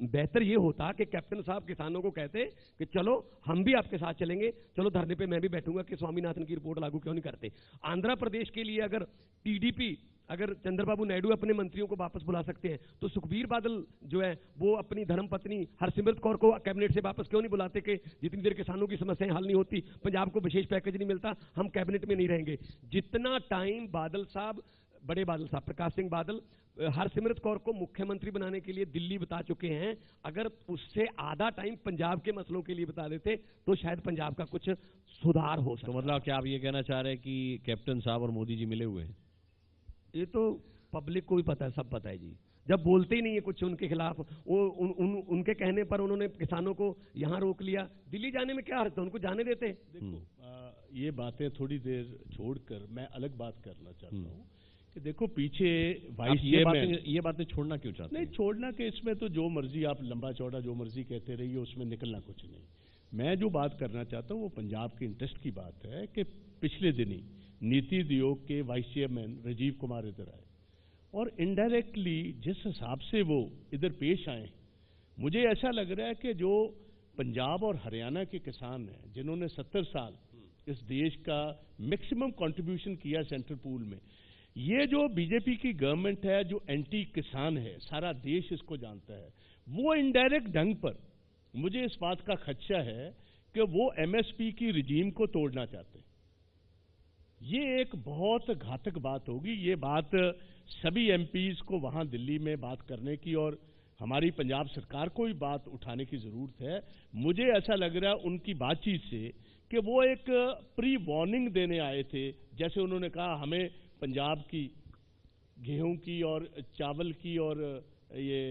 बेहतर ये होता कि कैप्टन साहब किसानों को कहते कि चलो हम भी आपके साथ चलेंगे, चलो धरने पे मैं भी बैठूंगा कि स्वामीनाथन की रिपोर्ट लागू क्यों नहीं करते। आंध्र प्रदेश के लिए अगर टीडीपी, अगर चंद्रबाबू नायडू अपने मंत्रियों को वापस बुला सकते हैं तो सुखबीर बादल जो है वो अपनी धर्मपत्नी हरसिमरत कौर को कैबिनेट से वापस क्यों नहीं बुलाते कि जितनी देर किसानों की समस्याएं हल नहीं होती, पंजाब को विशेष पैकेज नहीं मिलता, हम कैबिनेट में नहीं रहेंगे। जितना टाइम बादल साहब, बड़े बादल साहब प्रकाश सिंह बादल हरसिमरत कौर को मुख्यमंत्री बनाने के लिए दिल्ली बता चुके हैं, अगर उससे आधा टाइम पंजाब के मसलों के लिए बता देते तो शायद पंजाब का कुछ सुधार हो सकता। तो मतलब क्या आप ये कहना चाह रहे हैं कि कैप्टन साहब और मोदी जी मिले हुए हैं? ये तो पब्लिक को भी पता है, सब पता है जी। जब बोलते ही नहीं है कुछ उनके खिलाफ, वो उनके कहने पर उन्होंने किसानों को यहाँ रोक लिया, दिल्ली जाने में क्या अर्थ है, उनको जाने देते। देखो ये बातें थोड़ी देर छोड़कर मैं अलग बात करना चाहता हूँ कि देखो पीछे वाइस चेयरमैन, ये बातें छोड़ना क्यों चाहते हैं? नहीं छोड़ना कि इसमें तो जो मर्जी आप लंबा चौड़ा जो मर्जी कहते रहिए, उसमें निकलना कुछ नहीं। मैं जो बात करना चाहता हूँ वो पंजाब के इंटरेस्ट की बात है कि पिछले दिनी नीति आयोग के वाइस चेयरमैन राजीव कुमार इधर आए और इनडायरेक्टली जिस हिसाब से वो इधर पेश आए, मुझे ऐसा लग रहा है कि जो पंजाब और हरियाणा के किसान हैं जिन्होंने 70 साल इस देश का मैक्सिमम कंट्रीब्यूशन किया सेंट्रल पूल में, ये जो बीजेपी की गवर्नमेंट है जो एंटी किसान है, सारा देश इसको जानता है, वो इनडायरेक्ट ढंग पर मुझे इस बात का खदशा है कि वो एमएसपी की रिजीम को तोड़ना चाहते हैं। ये एक बहुत घातक बात होगी। ये बात सभी एमपीज को वहां दिल्ली में बात करने की और हमारी पंजाब सरकार को भी बात उठाने की जरूरत है। मुझे ऐसा लग रहा है उनकी बातचीत से कि वो एक प्री वार्निंग देने आए थे, जैसे उन्होंने कहा हमें पंजाब की गेहूं की और चावल की और ये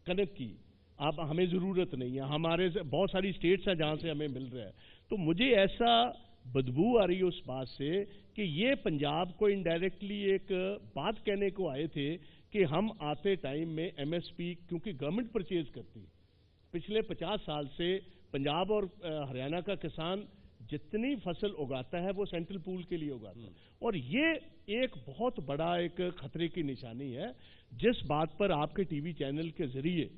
कनक की आप हमें जरूरत नहीं है, हमारे बहुत सारी स्टेट्स हैं जहां से हमें मिल रहा है। तो मुझे ऐसा बदबू आ रही है उस बात से कि ये पंजाब को इनडायरेक्टली एक बात कहने को आए थे कि हम आते टाइम में एमएसपी, क्योंकि गवर्नमेंट परचेज करती है, पिछले 50 साल से पंजाब और हरियाणा का किसान जितनी फसल उगाता है वो सेंट्रल पूल के लिए उगाता है, और ये एक बहुत बड़ा एक खतरे की निशानी है, जिस बात पर आपके टीवी चैनल के जरिए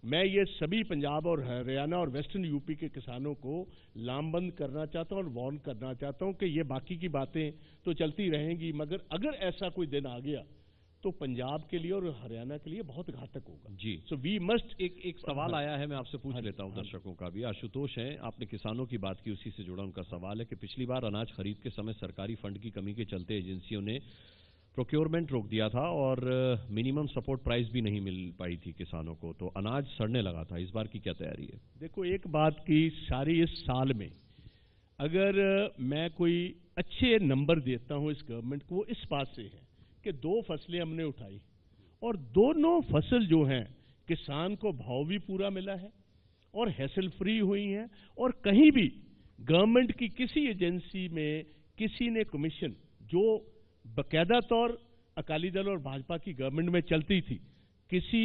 मैं ये सभी पंजाब और हरियाणा और वेस्टर्न यूपी के किसानों को लामबंद करना चाहता हूं और वार्न करना चाहता हूं कि ये बाकी की बातें तो चलती रहेंगी, मगर अगर ऐसा कोई दिन आ गया तो पंजाब के लिए और हरियाणा के लिए बहुत घातक होगा जी। So we must. एक सवाल आया है, मैं आपसे पूछ लेता हूं दर्शकों का भी। आशुतोष है, आपने किसानों की बात की, उसी से जुड़ा उनका सवाल है कि पिछली बार अनाज खरीद के समय सरकारी फंड की कमी के चलते एजेंसियों ने प्रोक्योरमेंट रोक दिया था और मिनिमम सपोर्ट प्राइस भी नहीं मिल पाई थी किसानों को, तो अनाज सड़ने लगा था। इस बार की क्या तैयारी है? देखो एक बात की सारी इस साल में अगर मैं कोई अच्छे नंबर देता हूं इस गवर्नमेंट को, इस बात से है कि 2 फसलें हमने उठाई और दोनों फसल जो हैं किसान को भाव भी पूरा मिला है और हैसल फ्री हुई हैं, और कहीं भी गवर्नमेंट की किसी एजेंसी में किसी ने कमीशन जो बकायदा तौर अकाली दल और भाजपा की गवर्नमेंट में चलती थी, किसी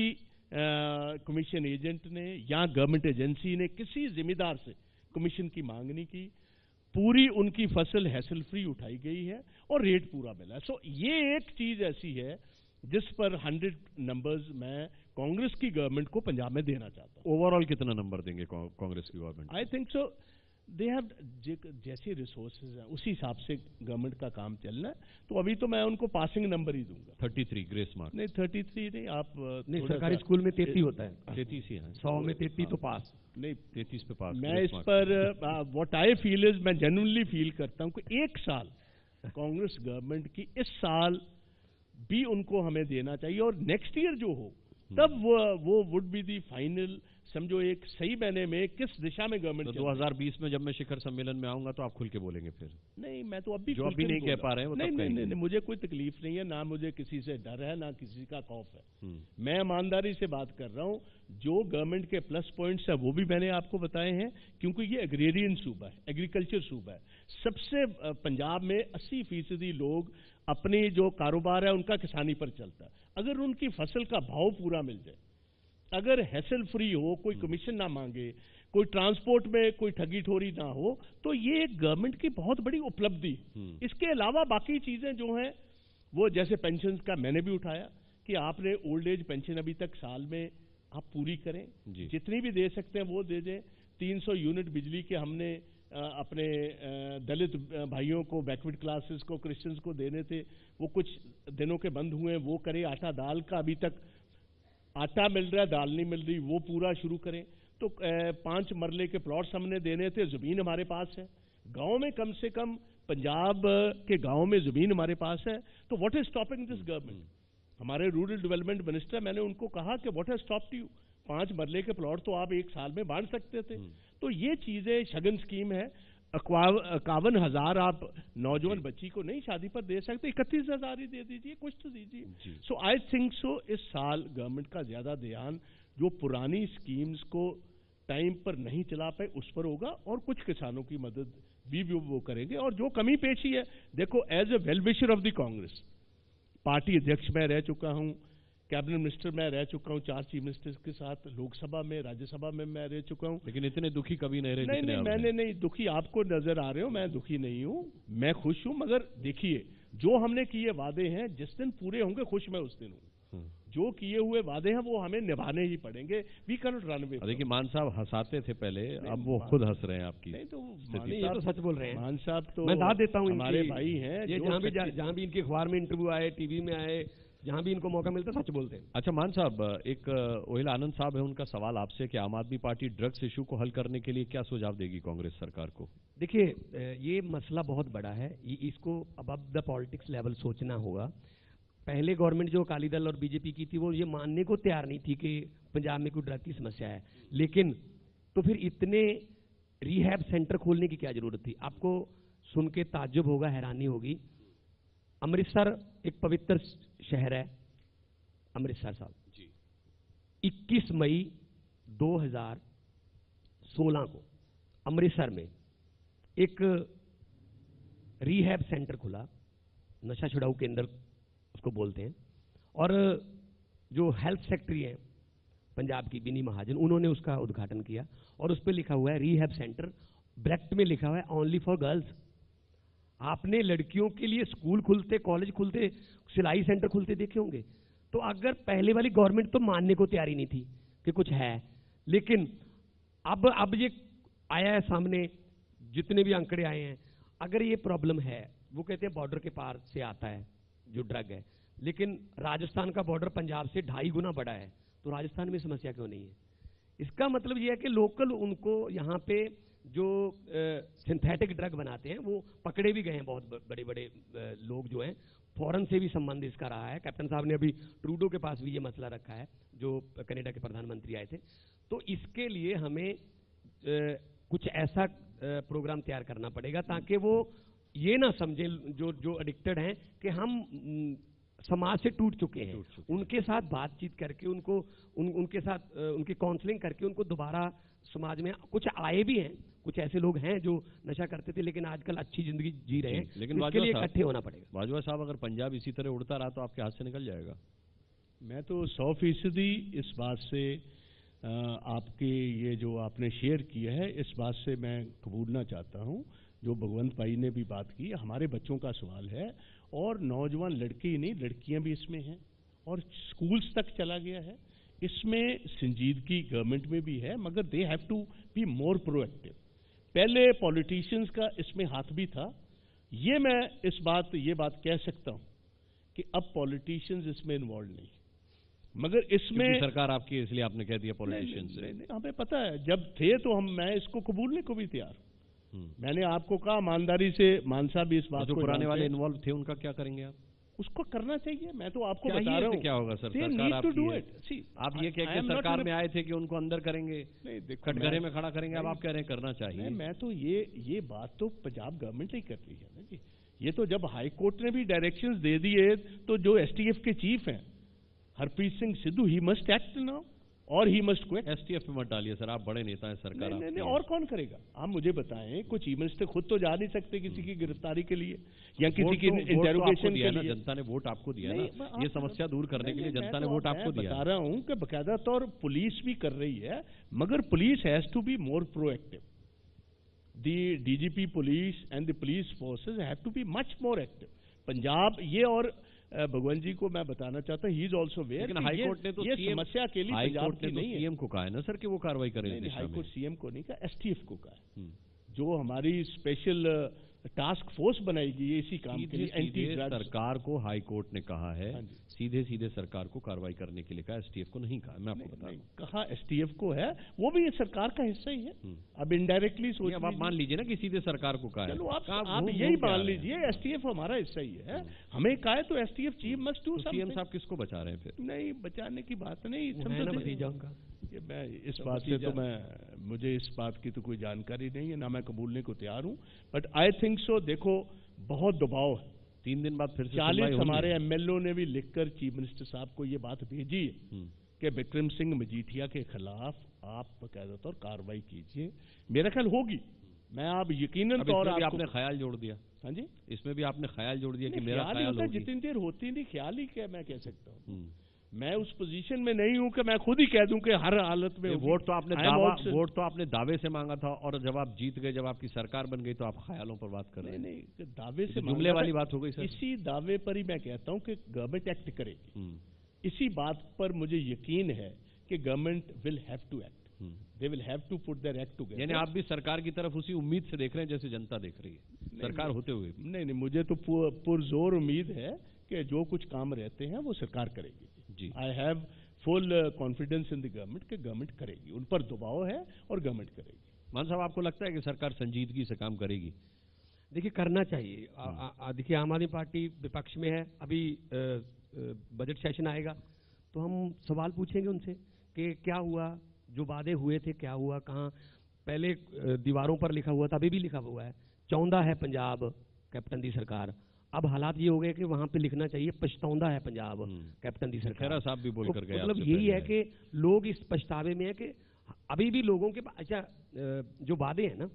कमीशन एजेंट ने या गवर्नमेंट एजेंसी ने किसी जिम्मेदार से कमीशन की मांग नहीं की, पूरी उनकी फसल हैसल फ्री उठाई गई है और रेट पूरा मिला है। सो ये एक चीज ऐसी है जिस पर 100 नंबर्स मैं कांग्रेस की गवर्नमेंट को पंजाब में देना चाहता हूं। ओवरऑल कितना नंबर देंगे कांग्रेस की government? I think so they have जैसे रिसोर्सेज हैं उसी हिसाब से गवर्नमेंट का काम चलना है, तो अभी तो मैं उनको पासिंग नंबर ही दूंगा। 33 ग्रेस मार्क? नहीं 33 नहीं, आप नहीं, सरकारी स्कूल में 33 होता है, 33 ही है, 100 में 33 तो पास नहीं, 33 पे पास। मैं इस पर व्हाट आई फील इज, मैं जेन्युइनली फील करता हूं कि 1 साल कांग्रेस गवर्नमेंट की इस साल भी उनको हमें देना चाहिए, और नेक्स्ट ईयर जो हो तब वो वुड बी दी फाइनल समझो एक सही मायने में किस दिशा में गवर्नमेंट तो 2020 में जब मैं शिखर सम्मेलन में आऊंगा तो आप खुल के बोलेंगे फिर? नहीं, मैं तो अभी जो अभी नहीं कह पा रहे हैं वो नहीं, नहीं, मुझे कोई तकलीफ नहीं है, ना मुझे किसी से डर है, ना किसी का खौफ है। मैं ईमानदारी से बात कर रहा हूं। जो गवर्नमेंट के प्लस पॉइंट्स है वो भी मैंने आपको बताए हैं, क्योंकि ये एग्रेरियन सूबा है, एग्रीकल्चर सूबा है। सबसे पंजाब में 80% लोग अपनी जो कारोबार है उनका किसानी पर चलता है। अगर उनकी फसल का भाव पूरा मिल जाए, अगर हैसल फ्री हो, कोई कमीशन ना मांगे, कोई ट्रांसपोर्ट में कोई ठगी ठोरी ना हो, तो ये गवर्नमेंट की बहुत बड़ी उपलब्धि। इसके अलावा बाकी चीजें जो हैं वो जैसे पेंशन का मैंने भी उठाया कि आपने ओल्ड एज पेंशन अभी तक साल में आप पूरी करें, जितनी भी दे सकते हैं वो दे दें। 300 यूनिट बिजली के हमने अपने दलित भाइयों को, बैकवर्ड क्लासेस को, क्रिश्चियंस को देने थे, वो कुछ दिनों के बंद हुए, वो करें। आटा दाल का अभी तक आटा मिल रहा है, दाल नहीं मिल रही, वो पूरा शुरू करें। तो 5 मरले के प्लॉट्स हमने देने थे, जमीन हमारे पास है। गांव में कम से कम पंजाब के गांव में जमीन हमारे पास है। तो what is stopping this government? हमारे रूरल डेवलपमेंट मिनिस्टर, मैंने उनको कहा कि व्हाट हैज स्टॉप्ड यू? 5 मरले के प्लॉट तो आप एक साल में बांट सकते थे। तो ये चीजें, शगन स्कीम है, 51,000 आप नौजवान बच्ची को नहीं शादी पर दे सकते, 31,000 ही दे दीजिए, कुछ तो दीजिए। सो आई थिंक सो इस साल गवर्नमेंट का ज्यादा ध्यान जो पुरानी स्कीम्स को टाइम पर नहीं चला पाए उस पर होगा, और कुछ किसानों की मदद भी वो करेंगे। और जो कमी पेशी है, देखो, as a well wisher of the Congress, party अध्यक्ष मैं रह चुका हूं, कैबिनेट मिनिस्टर मैं रह चुका हूं 4 चीफ मिनिस्टर्स के साथ, लोकसभा में, राज्यसभा में मैं रह चुका हूं। लेकिन इतने दुखी कभी नहीं रहे। नहीं, मैंने नहीं, दुखी आपको नजर आ रहे हो, मैं दुखी नहीं हूं, मैं खुश हूं। मगर देखिए, जो हमने किए वादे हैं, जिस दिन पूरे होंगे खुश मैं उस दिन हूं। जो किए हुए वादे हैं वो हमें निभाने ही पड़ेंगे। We can not run away. देखिए, मान साहब हंसाते थे पहले, अब वो खुद हंस रहे हैं आपकी। नहीं, तो ये तो सच बोल रहे हैं। मान साहब तो मैं दाद देता हूं, हमारे भाई हैं। ये जहां भी इनके अखबार में इंटरव्यू आए, टीवी में आए, जहां भी इनको मौका मिलता है सच बोलते हैं। अच्छा मान साहब, एक ओहिल आनंद साहब है, उनका सवाल आपसे कि आम आदमी पार्टी ड्रग्स इशू को हल करने के लिए क्या सुझाव देगी कांग्रेस सरकार को? देखिए, ये मसला बहुत बड़ा है, इसको अबव द पॉलिटिक्स लेवल सोचना होगा। पहले गवर्नमेंट जो अकाली दल और बीजेपी की थी वो ये मानने को तैयार नहीं थी कि पंजाब में कोई ड्रग की समस्या है। लेकिन तो फिर इतने रिहैब सेंटर खोलने की क्या जरूरत थी? आपको सुन के ताज्जुब होगा, हैरानी होगी। अमृतसर एक पवित्र शहर है, अमृतसर साहब जी। 21 मई 2016 को अमृतसर में एक रिहैब सेंटर खुला, नशा छुड़ाऊ केंद्र उसको बोलते हैं। और जो हेल्थ सेक्रेटरी है पंजाब की बिनी महाजन, उन्होंने उसका उद्घाटन किया और उस पर लिखा हुआ है रिहैब सेंटर, ब्रैकेट में लिखा हुआ है ओनली फॉर गर्ल्स। आपने लड़कियों के लिए स्कूल खुलते, कॉलेज खुलते, सिलाई सेंटर खुलते देखे होंगे। तो अगर पहले वाली गवर्नमेंट तो मानने को तैयारी नहीं थी कि कुछ है, लेकिन अब ये आया है सामने, जितने भी आंकड़े आए हैं, अगर ये प्रॉब्लम है, वो कहते हैं बॉर्डर के पार से आता है जो ड्रग है, लेकिन राजस्थान का बॉर्डर पंजाब से 2.5 गुना बड़ा है, तो राजस्थान में समस्या क्यों नहीं है? इसका मतलब यह है कि लोकल उनको यहाँ पे जो सिंथेटिक ड्रग बनाते हैं वो पकड़े भी गए हैं। बहुत बड़े बड़े लोग जो हैं, फॉरेन से भी संबंध इसका रहा है। कैप्टन साहब ने अभी ट्रूडो के पास भी ये मसला रखा है, जो कनाडा के प्रधानमंत्री आए थे। तो इसके लिए हमें कुछ ऐसा प्रोग्राम तैयार करना पड़ेगा ताकि वो ये ना समझे जो एडिक्टेड हैं कि हम समाज से टूट चुके हैं। उनके साथ बातचीत करके उनके साथ उनकी काउंसलिंग करके उनको दोबारा समाज में, कुछ आए भी हैं, कुछ ऐसे लोग हैं जो नशा करते थे लेकिन आजकल अच्छी जिंदगी जी रहे हैं, लेकिन इसके लिए इकट्ठे होना पड़ेगा। बाजवा साहब, अगर पंजाब इसी तरह उड़ता रहा तो आपके हाथ से निकल जाएगा। मैं तो 100% इस बात से आपके ये जो आपने शेयर किया है, इस बात से मैं कबूलना चाहता हूँ। जो भगवंत भाई ने भी बात की, हमारे बच्चों का सवाल है, और नौजवान लड़के ही नहीं, लड़कियां भी इसमें हैं, और स्कूल्स तक चला गया है। इसमें संजीदगी गवर्नमेंट में भी है, मगर they have to be more proactive. पहले पॉलिटिशियंस का इसमें हाथ भी था, मैं ये बात कह सकता हूं कि अब पॉलिटिशियंस इसमें इन्वॉल्व नहीं, मगर इसमें सरकार आपकी, इसलिए आपने कह दिया पॉलिटिशियंस। हमें पता है, जब थे तो मैं इसको कबूलने को भी तैयार। मैंने आपको कहा ईमानदारी से, मान साहब भी इस बात जो को पुराने वाले इन्वॉल्व थे उनका क्या करेंगे आप? उसको करना चाहिए। मैं तो आपको चाहिए बता रहा तो हूँ क्या होगा सर, They सरकार need to आपकी do है। it. See, आप ये कह I के am not सरकार in a- में आए थे कि उनको अंदर करेंगे, नहीं देखो, कटघरे में खड़ा करेंगे, अब नहीं, आप कह रहे हैं करना चाहिए। नहीं, मैं तो ये बात तो पंजाब गवर्नमेंट ही कर रही है ना जी। ये तो जब हाई कोर्ट ने भी डायरेक्शंस दे दिए तो जो एसटीएफ के चीफ हैं Harpreet Singh Sidhu, he must act now और ही मस्ट क्विट। एसटीएफ में मत डालिए सर, आप बड़े नेता हैं, सरकार नहीं, आपकी नहीं, है। और कौन करेगा? आप मुझे बताएं, कुछ चीफ मिनिस्टर खुद तो जा नहीं सकते किसी की गिरफ्तारी के लिए या किसी की वोट तो आपको इंटेरोगेशन दिया के ना, लिए। जनता ने वोट आपको दिया नहीं, ना, आप- ये समस्या दूर करने के लिए जनता ने वोट आपको दिया। मैं बता रहा हूं कि बकायदा तौर पुलिस भी कर रही है, मगर police has to be more proactive. The DGP police and the police forces have to be much more active. Punjab ये और भगवंत जी को मैं बताना चाहता हूँ, ही इज ऑल्सो वेयर। लेकिन हाई कोर्ट ने तो ये सीएम समस्या के लिए हाई पंजाब कोर्ट ने की तो नहीं है। सीएम को कहा है ना सर कि वो कार्रवाई करें इस नहीं, दिशा हाई में। कोर्ट सीएम को नहीं कहा, एसटीएफ को कहा है। हम्म। जो हमारी स्पेशल टास्क फोर्स बनाएगी ये इसी काम के लिए, एंटी सीधे ड्रग्स। सरकार को हाई कोर्ट ने कहा है, हाँ जी। सीधे सीधे सरकार को कार्रवाई करने के लिए कहा, एसटीएफ को नहीं कहा। मैं आपको बता रहा हूं। कहा एसटीएफ को है, वो भी ये सरकार का हिस्सा ही है। अब इनडायरेक्टली सोच अब आप मान लीजिए ना कि सीधे सरकार को कहा है। चलो आप कहाँ आप घूम यही घूम के आ मान रहे हैं? लीजिए एसटीएफ हमारा हिस्सा ही है। हमें कहा है तो एसटीएफ चीफ मस्ट डू तो सीएम समथिंग। साहब किसको बचा रहे हैं फिर? नहीं, बचाने की बात नहीं, वो है ना भतीजा उनका। ये मैं इस बात से तो मुझे इस बात की तो कोई जानकारी नहीं है, ना मैं कबूलने को तैयार हूँ, बट आई थिंक सो। देखो बहुत दबाव है। 3 दिन बाद फिर से 40 सुनवाई होगी। हमारे एमएलओ ने भी लिखकर चीफ मिनिस्टर साहब को ये बात भेजी है कि विक्रम सिंह मजीठिया के खिलाफ आप बकायदा तौर कार्रवाई कीजिए। मेरा ख्याल होगी। मैं आप यकीनन अब तौर इसमें भी आपको आपने ख्याल जोड़ दिया। हाँ जी, इसमें भी आपने ख्याल जोड़ दिया कि नहीं, मेरा ख्याल ही ख्याल होता है, होगी। जितनी देर होती नहीं ख्याल ही क्या मैं कह सकता हूँ। मैं उस पोजीशन में नहीं हूं कि मैं खुद ही कह दूं कि हर हालत में ये होगी। वोट तो आपने I am also- वोट तो आपने दावे से मांगा था, और जब आप जीत गए, जब आपकी सरकार बन गई, तो आप ख्यालों पर बात कर रहे नहीं हैं। नहीं, दावे से तो जुमले मांगा वाली था। बात हो गई सर। इसी दावे पर ही मैं कहता हूं कि गवर्नमेंट एक्ट करेगी। इसी बात पर मुझे यकीन है कि government will have to act, they will have to put their act together. यानी आप भी सरकार की तरफ उसी उम्मीद से देख रहे हैं जैसे जनता देख रही है, सरकार होते हुए। नहीं नहीं, मुझे तो पुरजोर उम्मीद है कि जो कुछ काम रहते हैं वो सरकार करेगी जी। I have full confidence in the government कि गवर्नमेंट करेगी। उन पर दबाव है और गवर्नमेंट करेगी। मान साहब, आपको लगता है कि सरकार संजीदगी से काम करेगी? देखिए, करना चाहिए। देखिए, आम आदमी पार्टी विपक्ष में है। अभी बजट सेशन आएगा तो हम सवाल पूछेंगे उनसे कि क्या हुआ, जो वादे हुए थे क्या हुआ, कहाँ। पहले दीवारों पर लिखा हुआ था, अभी भी लिखा हुआ है, चौंधा है पंजाब कैप्टन दी सरकार। अब हालात ये हो गए कि वहां पे लिखना चाहिए पछताउंदा है पंजाब कैप्टन दी सरकार। खैरा साहब भी बोल कर गए। मतलब आपसे यही पहले है कि लोग इस पछतावे में है कि अभी भी लोगों के अच्छा जो वादे हैं ना,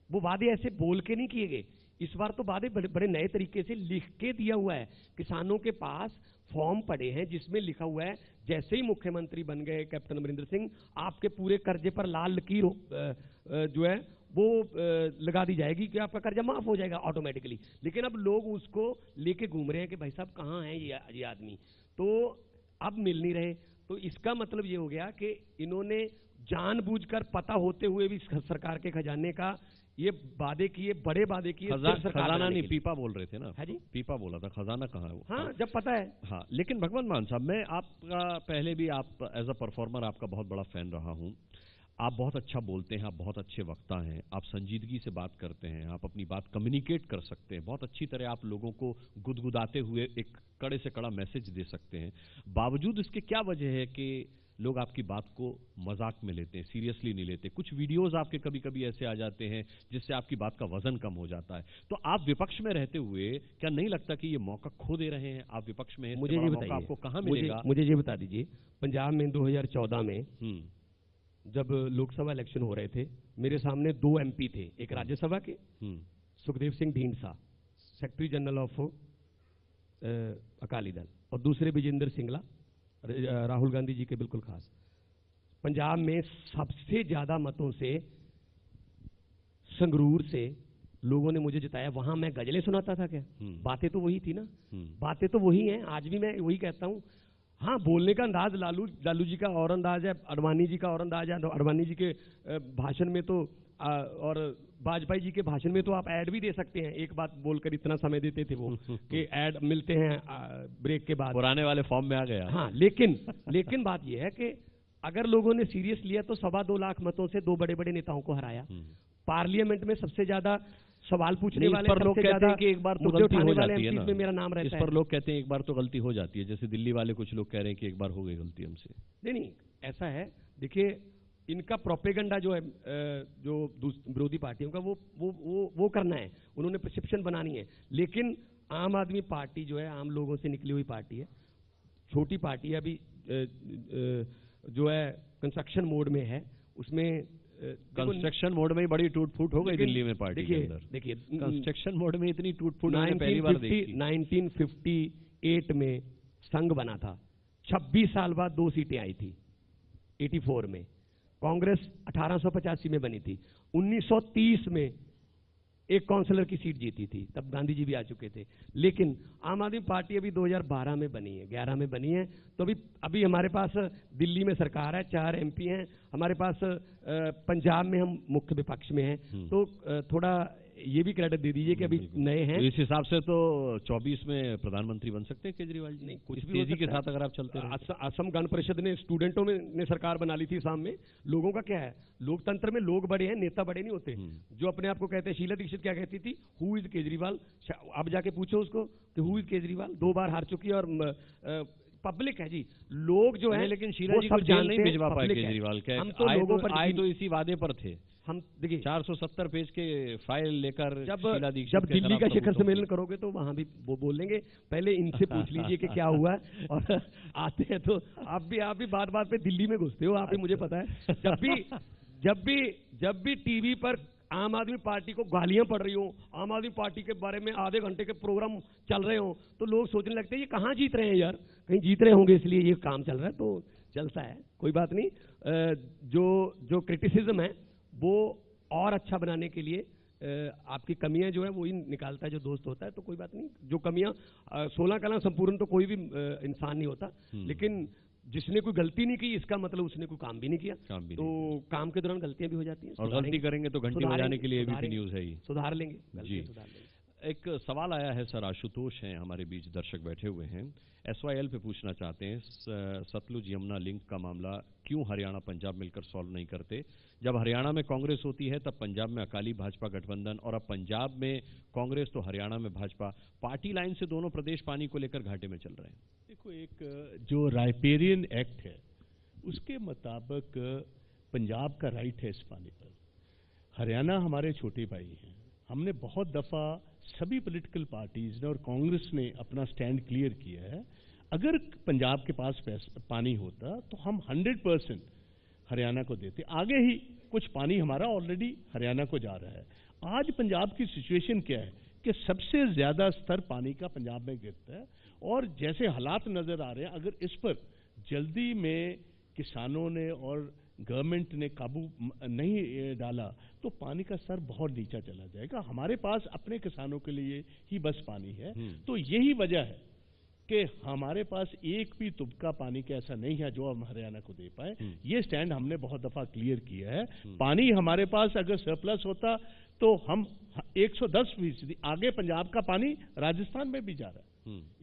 वो वादे ऐसे बोल के नहीं किए गए। इस बार तो वादे बड़े बड़े नए तरीके से लिख के दिया हुआ है। किसानों के पास फॉर्म पड़े हैं जिसमें लिखा हुआ है जैसे ही मुख्यमंत्री बन गए कैप्टन अमरिंदर सिंह, आपके पूरे कर्जे पर लाल लकीर जो है वो लगा दी जाएगी कि आपका कर्जा माफ हो जाएगा ऑटोमेटिकली। लेकिन अब लोग उसको लेके घूम रहे हैं कि भाई साहब कहाँ है ये आदमी, तो अब मिल नहीं रहे। तो इसका मतलब ये हो गया कि इन्होंने जानबूझकर पता होते हुए भी सरकार के खजाने का ये वादे किए, बड़े वादे किए। खजाना नहीं, पीपा बोल रहे थे ना। हाँ जी, पीपा बोला था, खजाना कहाँ है वो? हाँ, जब पता है। हाँ, लेकिन भगवंत मान साहब, मैं आपका पहले भी आप एज अ परफॉर्मर आपका बहुत बड़ा फैन रहा हूँ। आप बहुत अच्छा बोलते हैं, आप बहुत अच्छे वक्ता हैं, आप संजीदगी से बात करते हैं, आप अपनी बात कम्युनिकेट कर सकते हैं, बहुत अच्छी तरह आप लोगों को गुदगुदाते हुए एक कड़े से कड़ा मैसेज दे सकते हैं। बावजूद इसके क्या वजह है कि लोग आपकी बात को मजाक में लेते हैं, सीरियसली नहीं लेते? कुछ वीडियोस आपके कभी कभी ऐसे आ जाते हैं जिससे आपकी बात का वजन कम हो जाता है। तो आप विपक्ष में रहते हुए क्या नहीं लगता कि ये मौका खो दे रहे हैं? आप विपक्ष में हैं, मुझे ये बताइए, आपको कहाँ मिलेगा? मुझे ये बता दीजिए, पंजाब में 2014 में जब लोकसभा इलेक्शन हो रहे थे, मेरे सामने 2 MP थे, एक राज्यसभा के Sukhdev Singh Dhindsa, secretary general of Akali Dal, और दूसरे विजेंद्र सिंगला, राहुल गांधी जी के बिल्कुल खास। पंजाब में सबसे ज्यादा मतों से संगरूर से लोगों ने मुझे जिताया। वहां मैं गजलें सुनाता था क्या? बातें तो वही थी ना, बातें तो वही हैं। आज भी मैं वही कहता हूं। हाँ, बोलने का अंदाज लालू जी का और अंदाज है, अडवाणी जी का और अंदाज है। अडवाणी जी के भाषण में तो और वाजपेयी जी के भाषण में तो आप ऐड भी दे सकते हैं। एक बात बोलकर इतना समय देते थे वो कि ऐड मिलते हैं ब्रेक के बाद। पुराने वाले फॉर्म में आ गया। हाँ, लेकिन बात यह है कि अगर लोगों ने सीरियस लिया तो 2.25 लाख मतों से 2 बड़े बड़े नेताओं को हराया। पार्लियामेंट में सबसे ज्यादा सवाल पूछने नहीं, इस वाले पर लोग सबसे कहते हैं ज्यादा कि एक बार तो मुद्दे गलती हो उठाने वाले जाती है MPs ना, में मेरा नाम इस रहता पर है। लोग कहते हैं एक बार तो गलती हो जाती है, जैसे दिल्ली वाले कुछ लोग कह रहे हैं कि एक बार हो गई गलती हमसे। नहीं, ऐसा है, देखिए इनका प्रोपेगेंडा जो है जो विरोधी पार्टियों का वो करना है, उन्होंने परसेप्शन बनानी है। लेकिन आम आदमी पार्टी जो है आम लोगों से निकली हुई पार्टी है, छोटी पार्टी है, अभी जो है कंस्ट्रक्शन मोड में है, उसमें कंस्ट्रक्शन मोड में ही बड़ी टूट फूट हो गई दिल्ली में पार्टी के अंदर। देखिए कंस्ट्रक्शन मोड में इतनी टूट फूट मैंने पहली बार देखी। 1958 में संघ बना था, 26 साल बाद 2 सीटें आई थी 84 में। कांग्रेस 1885 में बनी थी, 1930 में एक काउंसलर की सीट जीती थी, तब गांधी जी भी आ चुके थे। लेकिन आम आदमी पार्टी अभी 2012 में बनी है, 11 में बनी है, तो अभी हमारे पास दिल्ली में सरकार है, 4 MP हैं, हमारे पास पंजाब में हम मुख्य विपक्ष में हैं, तो थोड़ा ये भी क्रेडिट दे दीजिए कि अभी नए हैं। तो इस हिसाब से तो 24 में प्रधानमंत्री बन सकते हैं केजरीवाल जी। नहीं, कुछ इस भी हो तेजी के सकता है। साथ अगर आप चलते रहे। असम गण परिषद ने स्टूडेंटों में ने सरकार बना ली थी असम में। लोगों का क्या है, लोकतंत्र में लोग बड़े हैं, नेता बड़े नहीं होते। जो अपने आप को कहते हैं, शीला दीक्षित क्या कहती थी, हु इज केजरीवाल, अब जाके पूछो उसको कि हु इज केजरीवाल, 2 बार हार चुकी है और पब्लिक है जी, लोग जो है। लेकिन शीला जी को जेल नहीं भिजवा पाए केजरीवाल, हम तो लोगों पर आए तो इसी वादे पर थे। हम देखिए 470 पेज के फाइल लेकर जब दिल्ली का शिखर सम्मेलन करोगे तो वहां भी वो बोलेंगे, पहले इनसे पूछ लीजिए कि क्या हुआ है। और आते हैं तो आप भी बात बात पे दिल्ली में घुसते हो, आप ही, मुझे पता है। जब भी टीवी पर आम आदमी पार्टी को गालियां पड़ रही हो, आम आदमी पार्टी के बारे में आधे घंटे के प्रोग्राम चल रहे हो, तो लोग सोचने लगते हैं ये कहाँ जीत रहे हैं यार, कहीं जीत रहे होंगे इसलिए ये काम चल रहा है। तो चलता है, कोई बात नहीं। जो क्रिटिसिज्म है वो और अच्छा बनाने के लिए आपकी कमियां जो है वो ही निकालता है जो दोस्त होता है, तो कोई बात नहीं। जो कमियां 16 कला संपूर्ण तो कोई भी इंसान नहीं होता, लेकिन जिसने कोई गलती नहीं की इसका मतलब उसने कोई काम भी नहीं किया। तो काम के दौरान गलतियां भी हो जाती हैं, और गलती करेंगे तो घंटी बजाने के लिए एबीपी न्यूज है ही, सुधार लेंगे जी। एक सवाल आया है सर, आशुतोष हैं हमारे बीच, दर्शक बैठे हुए हैं, SYL पे पूछना चाहते हैं, सतलुज यमुना लिंक का मामला क्यों हरियाणा पंजाब मिलकर सॉल्व नहीं करते? जब हरियाणा में कांग्रेस होती है तब पंजाब में अकाली भाजपा गठबंधन, और अब पंजाब में कांग्रेस तो हरियाणा में भाजपा, पार्टी लाइन से दोनों प्रदेश पानी को लेकर घाटे में चल रहे हैं। देखो, एक जो राइपेरियन एक्ट है उसके मुताबिक पंजाब का राइट है इस पानी पर, हरियाणा हमारे छोटे भाई हैं। हमने बहुत दफा सभी पॉलिटिकल पार्टीज ने और कांग्रेस ने अपना स्टैंड क्लियर किया है, अगर पंजाब के पास पानी होता तो हम 100% हरियाणा को देते। आगे ही कुछ पानी हमारा ऑलरेडी हरियाणा को जा रहा है। आज पंजाब की सिचुएशन क्या है कि सबसे ज्यादा स्तर पानी का पंजाब में गिरता है, और जैसे हालात नजर आ रहे हैं, अगर इस पर जल्दी में किसानों ने और गवर्नमेंट ने काबू नहीं डाला तो पानी का स्तर बहुत नीचा चला जाएगा। हमारे पास अपने किसानों के लिए ही बस पानी है। तो यही वजह है कि हमारे पास एक भी तुबका पानी का ऐसा नहीं है जो हम हरियाणा को दे पाए। ये स्टैंड हमने बहुत दफा क्लियर किया है। पानी हमारे पास अगर सरप्लस होता तो हम 110%, आगे पंजाब का पानी राजस्थान में भी जा रहा है।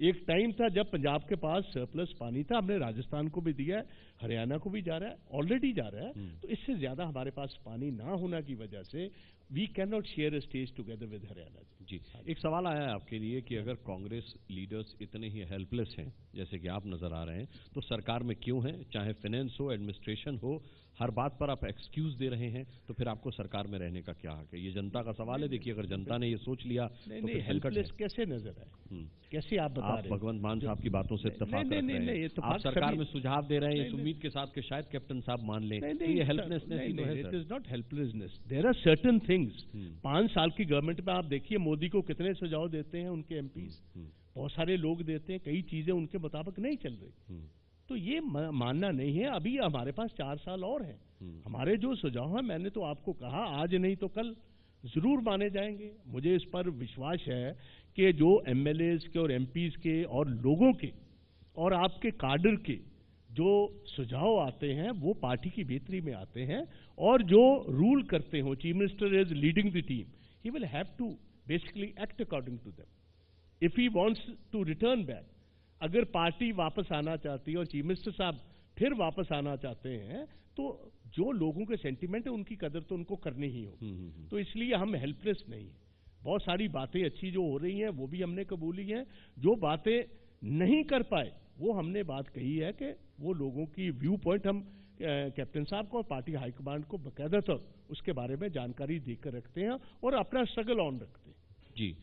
एक टाइम था जब पंजाब के पास सरप्लस पानी था, हमने राजस्थान को भी दिया है, हरियाणा को भी जा रहा है, ऑलरेडी जा रहा है। तो इससे ज्यादा हमारे पास पानी ना होना की वजह से we can not share a stage together with Haryana. जी, एक सवाल आया है आपके लिए कि अगर कांग्रेस लीडर्स इतने ही हेल्पलेस हैं जैसे कि आप नजर आ रहे हैं, तो सरकार में क्यों हैं? चाहे फाइनेंस हो, एडमिनिस्ट्रेशन हो, हर बात पर आप एक्सक्यूज दे रहे हैं, तो फिर आपको सरकार में रहने का क्या हक है? ये जनता का सवाल है। देखिए, अगर जनता ने ये सोच लिया तो फिर हेल्पलेस कैसे नजर आए? कैसे आप बता रहे हैं? भगवंत मान साहब की बातों से इत्तेफाक रख रहे हैं, आप सरकार में सुझाव दे रहे हैं इस उम्मीद के साथ कि शायद कैप्टन साहब मान लें, तो ये हेल्पलेसनेस ही तो है sir. It is not helplessness, there are certain things. 5 साल की गवर्नमेंट में आप देखिए मोदी को कितने सुझाव देते हैं उनके एमपीज, बहुत सारे लोग देते हैं, कई चीजें उनके मुताबिक नहीं चल रही। तो ये मानना नहीं है। अभी हमारे पास 4 साल और हैं। हमारे जो सुझाव हैं, मैंने तो आपको कहा, आज नहीं तो कल जरूर माने जाएंगे। मुझे इस पर विश्वास है कि जो एमएलएज के और एमपीज के और लोगों के और आपके काडर के जो सुझाव आते हैं वो पार्टी की बेहतरी में आते हैं, और जो रूल करते हो, chief minister is leading the team, he will have to basically act according to them if he wants to return back. अगर पार्टी वापस आना चाहती है और चीफ मिनिस्टर साहब फिर वापस आना चाहते हैं, तो जो लोगों के सेंटिमेंट है उनकी कदर तो उनको करनी ही होगी। तो इसलिए हम हेल्पलेस नहीं है। बहुत सारी बातें अच्छी जो हो रही हैं वो भी हमने कबूली हैं, जो बातें नहीं कर पाए वो हमने बात कही है कि वो लोगों की व्यू पॉइंट हम कैप्टन साहब को और पार्टी हाईकमांड को बकायदा उसके बारे में जानकारी देकर रखते हैं और अपना स्ट्रगल ऑन रखते हैं। जी,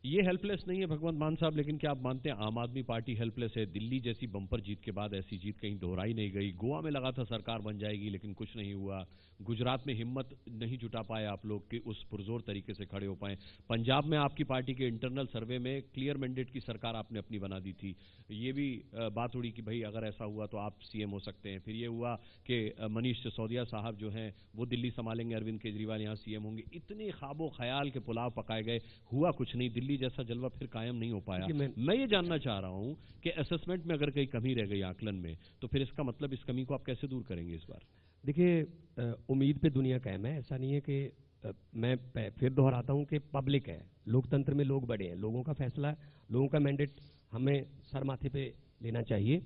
ये हेल्पलेस नहीं है भगवंत मान साहब, लेकिन क्या आप मानते हैं आम आदमी पार्टी हेल्पलेस है? दिल्ली जैसी बम्पर जीत के बाद ऐसी जीत कहीं दोहराई नहीं गई। गोवा में लगा था सरकार बन जाएगी लेकिन कुछ नहीं हुआ। गुजरात में हिम्मत नहीं जुटा पाए आप लोग कि उस पुरजोर तरीके से खड़े हो पाए। पंजाब में आपकी पार्टी के इंटरनल सर्वे में क्लियर मैंडेट की सरकार आपने अपनी बना दी थी। ये भी बात उड़ी कि भाई अगर ऐसा हुआ तो आप सीएम हो सकते हैं। फिर ये हुआ कि मनीष सिसोदिया साहब जो हैं वो दिल्ली संभालेंगे, अरविंद केजरीवाल यहाँ सीएम होंगे। इतने ख्वाबो ख्याल के पुलाव पकाए गए, हुआ कुछ नहीं। दिल्ली जैसा जलवा फिर कायम नहीं हो पाया। मैं ये जानना चाह रहा हूं कि असेसमेंट में अगर कहीं कमी रह गई आकलन में, तो फिर इसका मतलब इस कमी को आप कैसे दूर करेंगे इस बार? देखिए, उम्मीद पे दुनिया कायम है। ऐसा नहीं है कि मैं फिर दोहराता हूं कि पब्लिक है, लोकतंत्र में लोग बड़े हैं, लोगों का फैसला, लोगों का मैंडेट हमें सर माथे पे लेना चाहिए।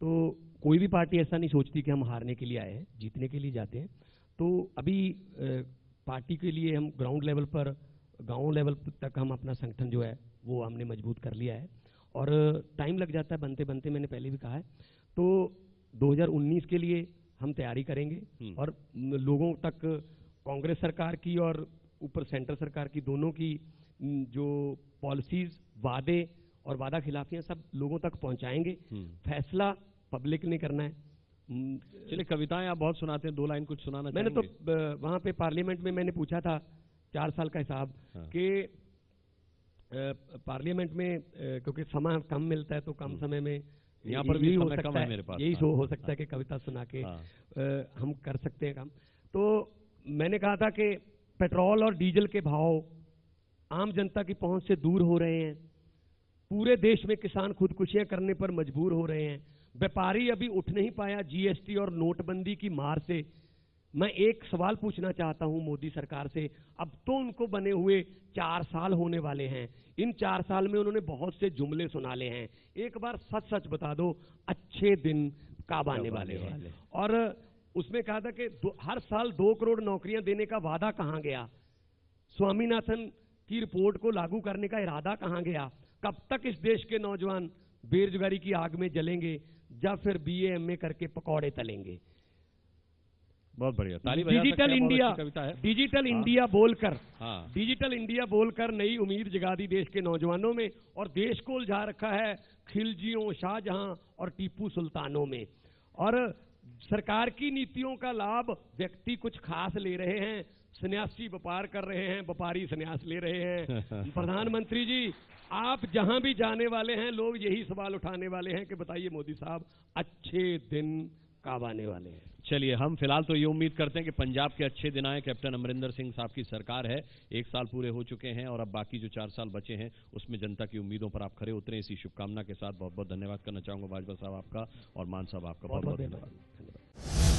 तो कोई भी पार्टी ऐसा नहीं सोचती कि हम हारने के लिए आए हैं, जीतने के लिए जाते हैं। तो अभी पार्टी के लिए हम ग्राउंड लेवल पर, गांव लेवल तक हम अपना संगठन जो है वो हमने मजबूत कर लिया है और टाइम लग जाता है बनते बनते, मैंने पहले भी कहा है। तो 2019 के लिए हम तैयारी करेंगे और लोगों तक कांग्रेस सरकार की और ऊपर सेंटर सरकार की दोनों की जो पॉलिसीज, वादे और वादा खिलाफियां सब लोगों तक पहुंचाएंगे। फैसला पब्लिक ने करना है। चलिए, कविताएं आप बहुत सुनाते हैं, 2 लाइन कुछ सुनाना मैंने चाहेंगे? तो वहां पे पार्लियामेंट में मैंने पूछा था 4 साल का हिसाब कि पार्लियामेंट में क्योंकि समय कम मिलता है तो कम समय में यहाँ पर भी समय कम है मेरे पास, यही हो सकता है कि कविता सुना के हम कर सकते हैं काम। तो मैंने कहा था कि पेट्रोल और डीजल के भाव आम जनता की पहुंच से दूर हो रहे हैं। पूरे देश में किसान खुदकुशियां करने पर मजबूर हो रहे हैं। व्यापारी अभी उठ नहीं पाया जीएसटी और नोटबंदी की मार से। मैं एक सवाल पूछना चाहता हूं मोदी सरकार से, अब तो उनको बने हुए 4 साल होने वाले हैं। इन 4 साल में उन्होंने बहुत से जुमले सुना ले हैं। एक बार सच सच बता दो, अच्छे दिन कब आने वाले हैं? और उसमें कहा था कि हर साल 2 करोड़ नौकरियां देने का वादा कहां गया? स्वामीनाथन की रिपोर्ट को लागू करने का इरादा कहां गया? कब तक इस देश के नौजवान बेरोजगारी की आग में जलेंगे, जब फिर BA MA करके पकौड़े तलेंगे? बहुत बढ़िया, ताली डिजिटल इंडिया, डिजिटल इंडिया बोलकर, डिजिटल इंडिया बोलकर नई उम्मीद जगा दी देश के नौजवानों में और देश को उलझा रखा है खिलजियों, शाहजहां और टीपू सुल्तानों में। और सरकार की नीतियों का लाभ व्यक्ति कुछ खास ले रहे हैं, सन्यासी व्यापार कर रहे हैं, व्यापारी सन्यास ले रहे हैं। प्रधानमंत्री जी, आप जहां भी जाने वाले हैं लोग यही सवाल उठाने वाले हैं कि बताइए मोदी साहब, अच्छे दिन कब आने वाले हैं? चलिए, हम फिलहाल तो ये उम्मीद करते हैं कि पंजाब के अच्छे दिन आए। कैप्टन अमरिंदर सिंह साहब की सरकार है, 1 साल पूरे हो चुके हैं और अब बाकी जो 4 साल बचे हैं उसमें जनता की उम्मीदों पर आप खरे उतरे। इसी शुभकामना के साथ बहुत बहुत धन्यवाद करना चाहूंगा बाजवा साहब आपका और मान साहब आपका बहुत बहुत धन्यवाद।